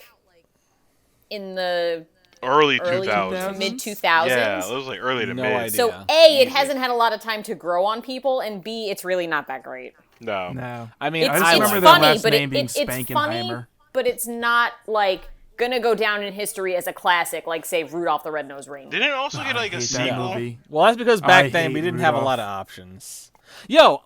Speaker 5: in the
Speaker 4: Early
Speaker 5: early
Speaker 4: 2000s.
Speaker 5: to mid 2000s.
Speaker 4: Yeah, it was like early to
Speaker 2: No
Speaker 4: mid.
Speaker 2: idea.
Speaker 5: So A, it hasn't had a lot of time to grow on people, and B, it's really not that great.
Speaker 4: No.
Speaker 1: No.
Speaker 2: I mean,
Speaker 5: It's,
Speaker 1: I just
Speaker 2: I
Speaker 5: it's
Speaker 1: remember
Speaker 2: like
Speaker 1: their
Speaker 5: funny,
Speaker 1: last
Speaker 5: but
Speaker 1: name being
Speaker 5: it's funny,
Speaker 1: Spankenheimer.
Speaker 5: but it's not like gonna go down in history as a classic, like say Rudolph the Red-Nosed Reindeer.
Speaker 4: Didn't it also get like
Speaker 1: I
Speaker 4: a
Speaker 1: hate that
Speaker 4: sequel?
Speaker 1: movie.
Speaker 2: Well, that's because
Speaker 1: I
Speaker 2: back then
Speaker 1: hate
Speaker 2: we didn't have a lot of options. Yo,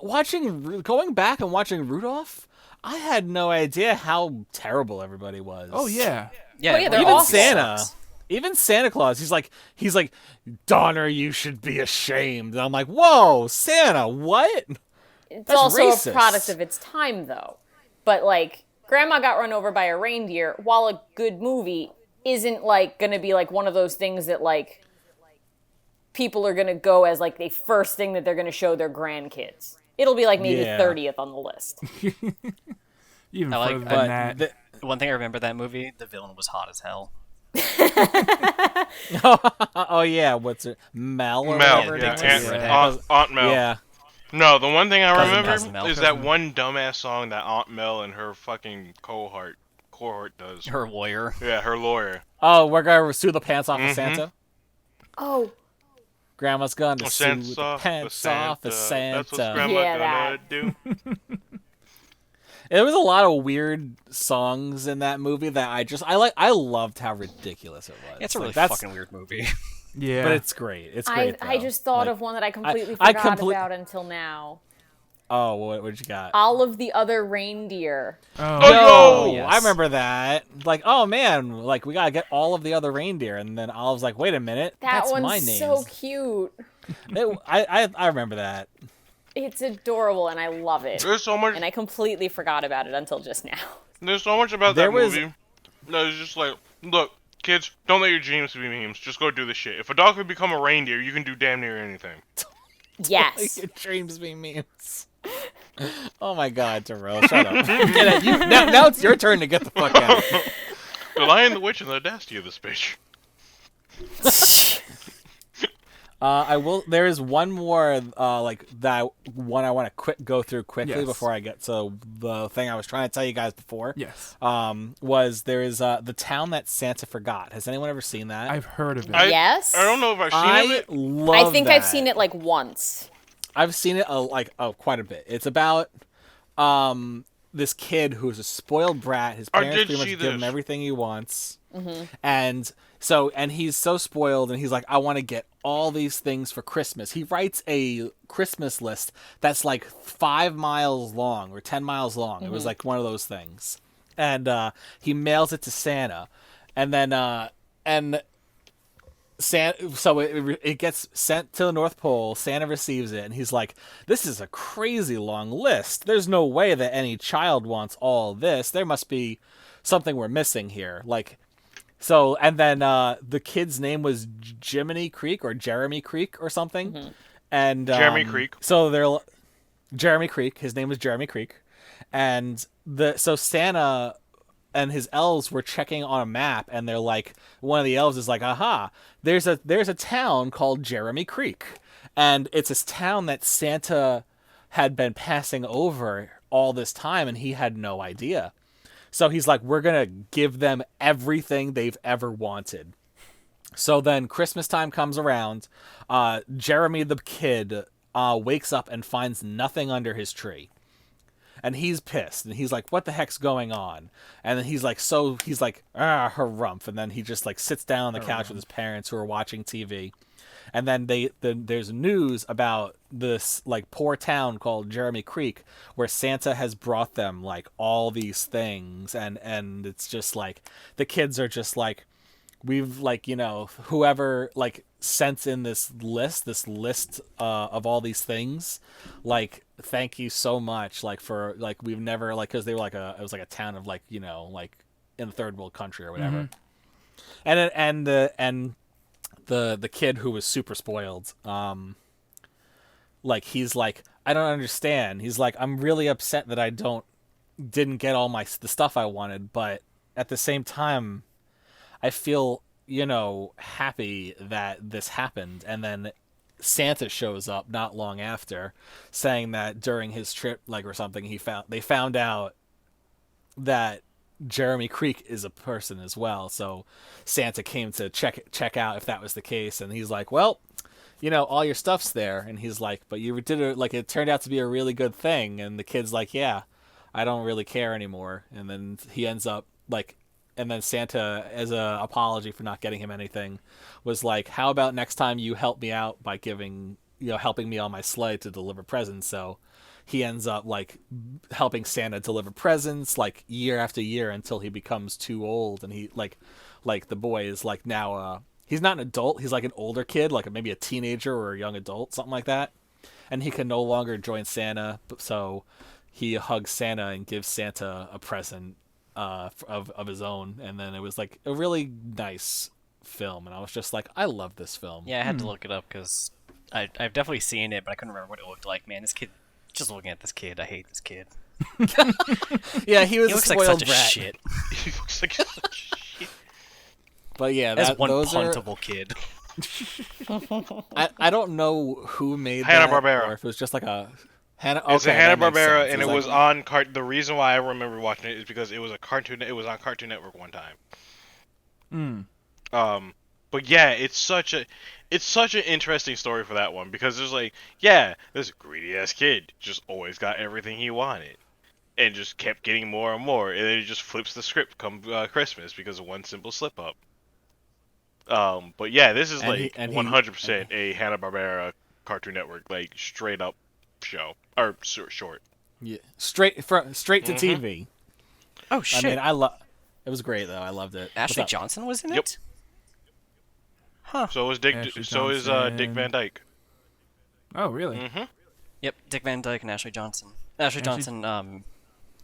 Speaker 2: going back and watching Rudolph, I had no idea how terrible everybody was.
Speaker 1: Oh yeah.
Speaker 3: Yeah.
Speaker 5: Oh, yeah, they're
Speaker 2: even
Speaker 5: awful.
Speaker 2: Santa, even Santa Claus. He's like, Donner, you should be ashamed. And I'm like, whoa, Santa, what?
Speaker 5: It's
Speaker 2: That's
Speaker 5: also
Speaker 2: racist.
Speaker 5: a product of its time, though. But like, Grandma Got Run Over by a Reindeer, while a good movie, isn't like gonna be like one of those things that like people are gonna go as like the first thing that they're gonna show their grandkids. It'll be like maybe
Speaker 2: Yeah.
Speaker 5: 30th on the list.
Speaker 1: Even
Speaker 3: I like-
Speaker 1: further
Speaker 3: but
Speaker 1: than that.
Speaker 2: The-
Speaker 3: One thing I remember that movie, the villain was hot as hell.
Speaker 2: Oh yeah, what's it? Mel or
Speaker 4: Mel,
Speaker 2: whatever?
Speaker 4: yeah,
Speaker 3: Big
Speaker 2: it
Speaker 3: titty
Speaker 2: was?
Speaker 3: redhead.
Speaker 4: Aunt Mel.
Speaker 2: Yeah.
Speaker 4: No, the one thing I
Speaker 3: Cousin
Speaker 4: remember
Speaker 3: Mel.
Speaker 4: is that one dumbass song that Aunt Mel and her fucking cohort does.
Speaker 3: Her lawyer.
Speaker 4: Yeah, her lawyer.
Speaker 2: Oh, we're gonna sue the pants off of Santa.
Speaker 5: Oh,
Speaker 2: Grandma's gonna sue
Speaker 4: Santa's
Speaker 2: the
Speaker 4: off
Speaker 2: pants
Speaker 4: of
Speaker 2: off of Santa.
Speaker 4: That's what Grandma
Speaker 5: Yeah,
Speaker 4: gonna
Speaker 5: that.
Speaker 4: do.
Speaker 2: There was a lot of weird songs in that movie that I loved how ridiculous it was.
Speaker 3: It's a really
Speaker 2: that's,
Speaker 3: fucking weird movie.
Speaker 1: Yeah.
Speaker 2: but it's great. It's great.
Speaker 5: I
Speaker 2: though.
Speaker 5: just thought
Speaker 2: Like,
Speaker 5: of one that I completely
Speaker 2: I
Speaker 5: forgot
Speaker 2: complete-
Speaker 5: about until now.
Speaker 2: Oh, what you got?
Speaker 5: All of the other reindeer.
Speaker 4: Oh,
Speaker 2: Yo,
Speaker 3: yes.
Speaker 2: I remember that. Like, oh man, like we gotta get all of the other reindeer, and then I was like, wait a minute,
Speaker 5: That
Speaker 2: that's
Speaker 5: one's
Speaker 2: my name.
Speaker 5: so cute.
Speaker 2: I remember that.
Speaker 5: It's adorable, and I love it.
Speaker 4: There's so much.
Speaker 5: And I completely forgot about it until just now.
Speaker 4: There's so much about
Speaker 2: There
Speaker 4: that
Speaker 2: was-
Speaker 4: movie. That is just like, look, kids, don't let your dreams be memes. Just go do the shit. If a dog could become a reindeer, you can do damn near anything.
Speaker 5: Yes.
Speaker 2: It dreams me memes. Oh my god, Terrell, shut up. Get it. Now it's your turn to get the fuck out.
Speaker 4: The Lion, the Witch, and the Audacity of this bitch.
Speaker 2: I will. There is one more, like that one I want to go through quickly
Speaker 1: Yes.
Speaker 2: before I get to the thing I was trying to tell you guys before.
Speaker 1: Yes.
Speaker 2: Was there is the town that Santa forgot? Has anyone ever seen that?
Speaker 1: I've heard of it.
Speaker 5: Yes?
Speaker 4: I don't know if I've seen
Speaker 2: I
Speaker 4: it.
Speaker 2: love.
Speaker 5: I think I've
Speaker 2: that.
Speaker 5: seen it like once.
Speaker 2: I've seen it quite a bit. It's about this kid who's a spoiled brat. His
Speaker 4: I
Speaker 2: parents
Speaker 4: did
Speaker 2: pretty much
Speaker 4: see
Speaker 2: give him
Speaker 4: this.
Speaker 2: everything he wants, and he's so spoiled, and he's like, I want to get all these things for Christmas. He writes a Christmas list that's like 5 miles long or 10 miles long. It was like one of those things, and he mails it to Santa, and then so it gets sent to the North Pole. Santa receives it, and he's like, this is a crazy long list. There's no way that any child wants all this. There must be something we're missing here. Like, so, and then the kid's name was Jiminy Creek or Jeremy Creek or something. And
Speaker 4: Jeremy Creek.
Speaker 2: So they're Jeremy Creek. His name was Jeremy Creek. And so Santa and his elves were checking on a map, and they're like, one of the elves is like, aha, there's a town called Jeremy Creek, and it's this town that Santa had been passing over all this time, and he had no idea. So he's like, we're gonna give them everything they've ever wanted. So then Christmas time comes around. Jeremy the kid wakes up and finds nothing under his tree. And he's pissed, and he's like, what the heck's going on? And then he's like, harumph. And then he just like sits down on the couch with his parents who are watching TV. And then there's news about this like poor town called Jeremy Creek where Santa has brought them like all these things. And it's just like, the kids are just like, we've like, whoever like sent in this list of all these things, like, thank you so much, like, for like, we've never like, because they were like it was like a town of like, like in a third world country or whatever. And the kid who was super spoiled, like, he's like, I don't understand. He's like, I'm really upset that I didn't get all the stuff I wanted, but at the same time I feel, happy that this happened. And then Santa shows up not long after, saying that during his trip, like, or something, they found out that Jeremy Creek is a person as well. So Santa came to check out if that was the case, and he's like, well, all your stuff's there. And he's like, but you did it, like, it turned out to be a really good thing. And the kid's like, yeah, I don't really care anymore. And then he ends up like, and then Santa, as a apology for not getting him anything, was like, how about next time you help me out by helping me on my sleigh to deliver presents? So he ends up like helping Santa deliver presents like year after year until he becomes too old. And he like the boy is like now, he's not an adult. He's like an older kid, like maybe a teenager or a young adult, something like that. And he can no longer join Santa. So he hugs Santa and gives Santa a present of his own. And then it was like a really nice film, and I was just like, I love this film.
Speaker 3: Yeah, I had to look it up because I've definitely seen it, but I couldn't remember what it looked like. Man, this kid, just looking at this kid, I hate this kid.
Speaker 2: Yeah, he was
Speaker 3: He
Speaker 2: a
Speaker 3: looks like
Speaker 2: spoiled
Speaker 3: such a
Speaker 2: brat.
Speaker 3: shit.
Speaker 4: He looks like such shit.
Speaker 2: But yeah,
Speaker 3: As one
Speaker 2: those are.
Speaker 3: puntable kid.
Speaker 2: I don't know who made
Speaker 4: Hanna-Barbera.
Speaker 2: that, or if it was just like a Hanna.
Speaker 4: It's
Speaker 2: Okay,
Speaker 4: a
Speaker 2: that makes
Speaker 4: Hanna-Barbera,
Speaker 2: sense.
Speaker 4: and it
Speaker 2: like-
Speaker 4: was on The reason why I remember watching it is because it was a cartoon. It was on Cartoon Network one time. But yeah, it's such an interesting story for that one because there's like, yeah, this greedy ass kid just always got everything he wanted, and just kept getting more and more, and then he just flips the script come Christmas because of one simple slip up. But yeah, this is
Speaker 2: And
Speaker 4: like
Speaker 2: he- and he-
Speaker 4: 100% a Hanna-Barbera Cartoon Network like straight up show or short.
Speaker 2: Yeah, straight to TV.
Speaker 3: Oh shit!
Speaker 2: I mean, it was great though. I loved it.
Speaker 3: Ashley
Speaker 2: What's up?
Speaker 3: Johnson was in
Speaker 4: Yep.
Speaker 3: it. Huh.
Speaker 4: So is Dick.
Speaker 1: Ashley
Speaker 4: So is Dick
Speaker 1: Johnson.
Speaker 4: Van Dyke.
Speaker 1: Oh, really?
Speaker 4: Mm-hmm.
Speaker 3: Yep, Dick Van Dyke and Ashley Johnson. Ashley Johnson,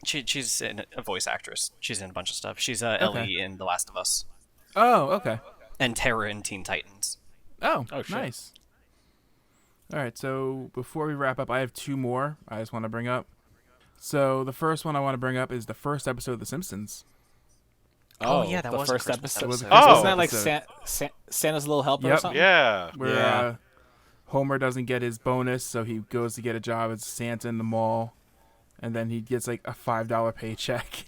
Speaker 3: she's a voice actress. She's in a bunch of stuff. She's Ellie in The Last of Us
Speaker 1: Oh, okay.
Speaker 3: and Terra in Teen Titans.
Speaker 1: Oh,
Speaker 2: shit.
Speaker 1: nice. All right, so before we wrap up, I have two more I just want to bring up. So the first one I want to bring up is the first episode of The Simpsons.
Speaker 3: Oh, yeah, that
Speaker 2: the
Speaker 3: was a
Speaker 2: first
Speaker 3: Christmas
Speaker 2: episode.
Speaker 3: episode.
Speaker 4: Oh!
Speaker 2: Wasn't that like
Speaker 1: Episode.
Speaker 2: Santa's Little Helper or
Speaker 1: Yep.
Speaker 2: something?
Speaker 4: Yeah.
Speaker 1: Where
Speaker 2: Yeah.
Speaker 1: Homer doesn't get his bonus, so he goes to get a job as Santa in the mall, and then he gets like a $5 paycheck.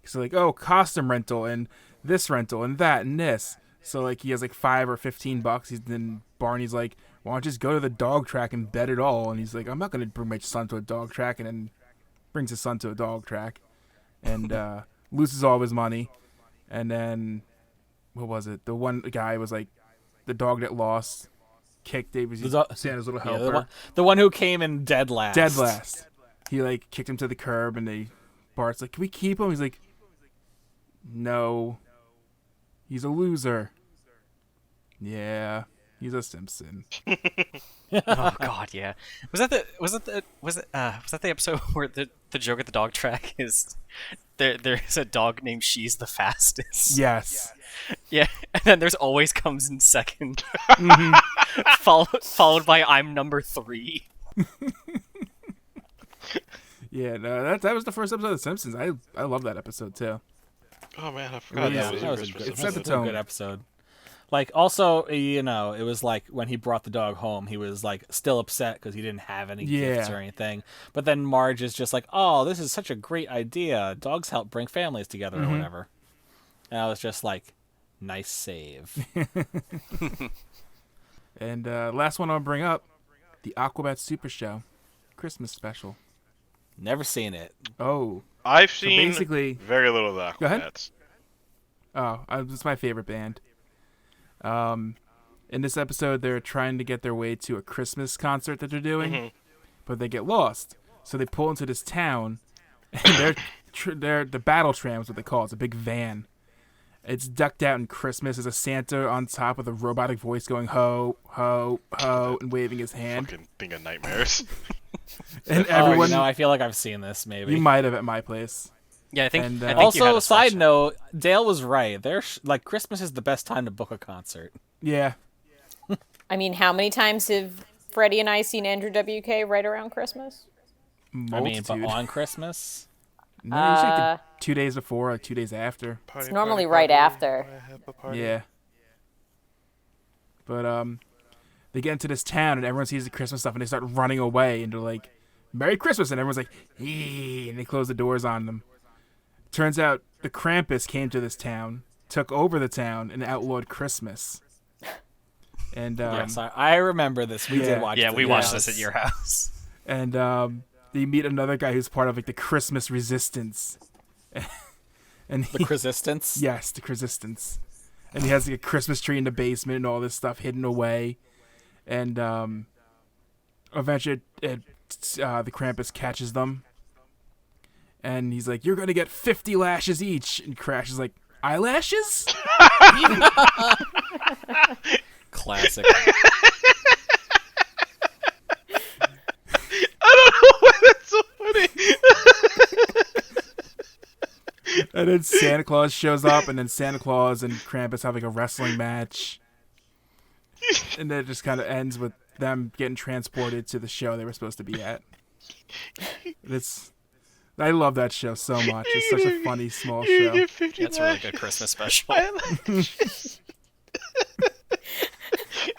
Speaker 1: So like, oh, costume rental and this rental and that and this. So like he has like $5 or $15. Then Barney's like, why don't you just go to the dog track and bet it all? And he's like, I'm not gonna bring my son to a dog track, and then brings his son to a dog track, and loses all of his money. And then what was it? The one guy was like, the dog that lost. Kicked David Santa's little
Speaker 2: Yeah,
Speaker 1: helper.
Speaker 2: the one who came in dead last.
Speaker 1: Dead last. He like kicked him to the curb, and Bart's like, "Can we keep him?" He's like, "No, he's a loser." Yeah, he's a Simpson.
Speaker 3: Oh god, yeah. Was that the episode where the joke at the dog track is there's a dog named She's the Fastest?
Speaker 1: Yes.
Speaker 3: Yeah, and then there's always comes in second, followed by I'm number 3.
Speaker 1: Yeah, no, that was the first episode of The Simpsons. I love that episode too.
Speaker 4: Oh man, I forgot
Speaker 1: Yeah,
Speaker 4: that was a
Speaker 2: that was
Speaker 4: Christmas
Speaker 2: a
Speaker 1: It set the
Speaker 4: episode.
Speaker 1: tone.
Speaker 2: good episode. Like, also, you know, it was like when he brought the dog home, he was like still upset because he didn't have any gifts
Speaker 1: Yeah.
Speaker 2: or anything. But then Marge is just like, "Oh, this is such a great idea. Dogs help bring families together or whatever." And I was just like, "Nice save."
Speaker 1: And last one I'll bring up, the Aquabat Super Show, Christmas special.
Speaker 2: Never seen it.
Speaker 1: Oh,
Speaker 4: I've seen
Speaker 1: basically-
Speaker 4: very little of the
Speaker 1: Go ahead.
Speaker 4: Aquabats.
Speaker 1: it's my favorite band. In this episode, they're trying to get their way to a Christmas concert that they're doing, but they get lost. So they pull into this town, and they're the battle tram is what they call it. It's a big van. It's decked out in Christmas. There's a Santa on top with a robotic voice going ho, ho, ho, and waving his hand.
Speaker 4: Fucking thing of nightmares.
Speaker 1: And
Speaker 2: Oh,
Speaker 1: everyone,
Speaker 2: you know, I feel like I've seen this. Maybe.
Speaker 1: you might have at my place.
Speaker 3: Yeah, I think.
Speaker 1: And,
Speaker 3: I think you had
Speaker 2: Also,
Speaker 3: us
Speaker 2: side
Speaker 3: watch it.
Speaker 2: note, Dale was right. Like Christmas is the best time to book a concert.
Speaker 1: Yeah.
Speaker 5: I mean, how many times have Freddie and I seen Andrew WK right around Christmas?
Speaker 2: I mean, but
Speaker 1: Multitude.
Speaker 2: on Christmas.
Speaker 1: No, usually like 2 days before or 2 days after.
Speaker 5: It's normally right after.
Speaker 1: Yeah. But they get into this town and everyone sees the Christmas stuff and they start running away and they're like, "Merry Christmas!" and everyone's like, "Eee," and they close the doors on them. Turns out the Krampus came to this town, took over the town, and outlawed Christmas. And
Speaker 2: Yes, I remember this. We
Speaker 1: yeah.
Speaker 2: did watch.
Speaker 3: Yeah, we watched
Speaker 2: this
Speaker 3: this at your house.
Speaker 1: and they meet another guy who's part of like the Christmas Resistance. And
Speaker 2: The Resistance.
Speaker 1: yes, the Resistance. And he has like a Christmas tree in the basement and all this stuff hidden away. And eventually the Krampus catches them. And he's like, "You're going to get 50 lashes each." And Crash is like, "Eyelashes?"
Speaker 2: Classic.
Speaker 4: I don't know why that's so funny.
Speaker 1: And then Santa Claus shows up, and then Santa Claus and Krampus have like a wrestling match. And then it just kind of ends with them getting transported to the show they were supposed to be at. I love that show so much. It's such a funny small
Speaker 4: You
Speaker 1: show.
Speaker 4: get 50
Speaker 3: That's a really
Speaker 4: laughs.
Speaker 3: good Christmas special.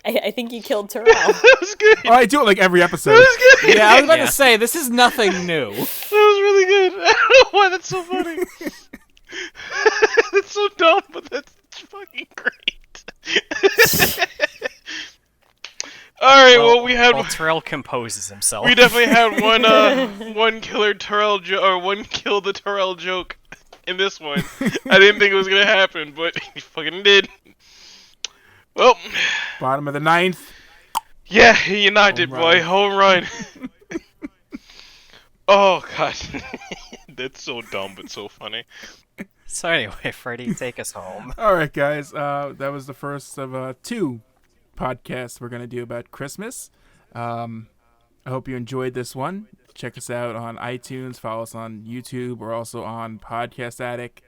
Speaker 5: I think you killed Terrell.
Speaker 4: That was good.
Speaker 1: Oh, I do it like every episode.
Speaker 2: Yeah, I was about
Speaker 3: Yeah.
Speaker 2: to say this is nothing new.
Speaker 4: That was really good. I don't know why that's so funny. That's so dumb, but that's fucking great. All right, well, we had
Speaker 3: Well, Terrell composes himself.
Speaker 4: we definitely had one killer Terrell or one kill the Terrell joke in this one. I didn't think it was gonna happen, but he fucking did. Well,
Speaker 1: Bottom of the ninth.
Speaker 4: yeah, you knocked it,
Speaker 1: Home
Speaker 4: boy.
Speaker 1: run.
Speaker 4: Home run. Oh god, that's so dumb but so funny.
Speaker 3: So anyway, Freddie, take us home.
Speaker 1: All right, guys. That was the first of 2 podcasts we're gonna do about Christmas. I hope you enjoyed this one. Check us out on iTunes. Follow us on YouTube. We're also on Podcast Addict.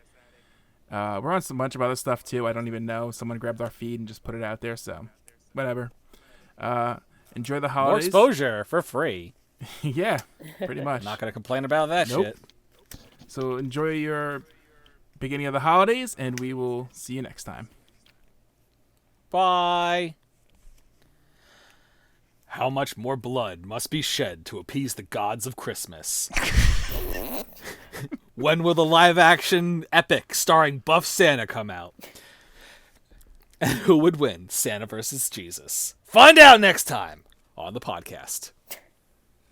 Speaker 1: We're on some bunch of other stuff too. I don't even know. Someone grabbed our feed and just put it out there. So, whatever. Enjoy the
Speaker 2: More
Speaker 1: holidays.
Speaker 2: exposure for free.
Speaker 1: Yeah, pretty much.
Speaker 2: Not gonna complain about that
Speaker 1: Nope.
Speaker 2: shit.
Speaker 1: So enjoy your beginning of the holidays, and we will see you next time.
Speaker 2: Bye. How much more blood must be shed to appease the gods of Christmas? When will the live-action epic starring Buff Santa come out? And who would win, Santa versus Jesus? Find out next time on the podcast.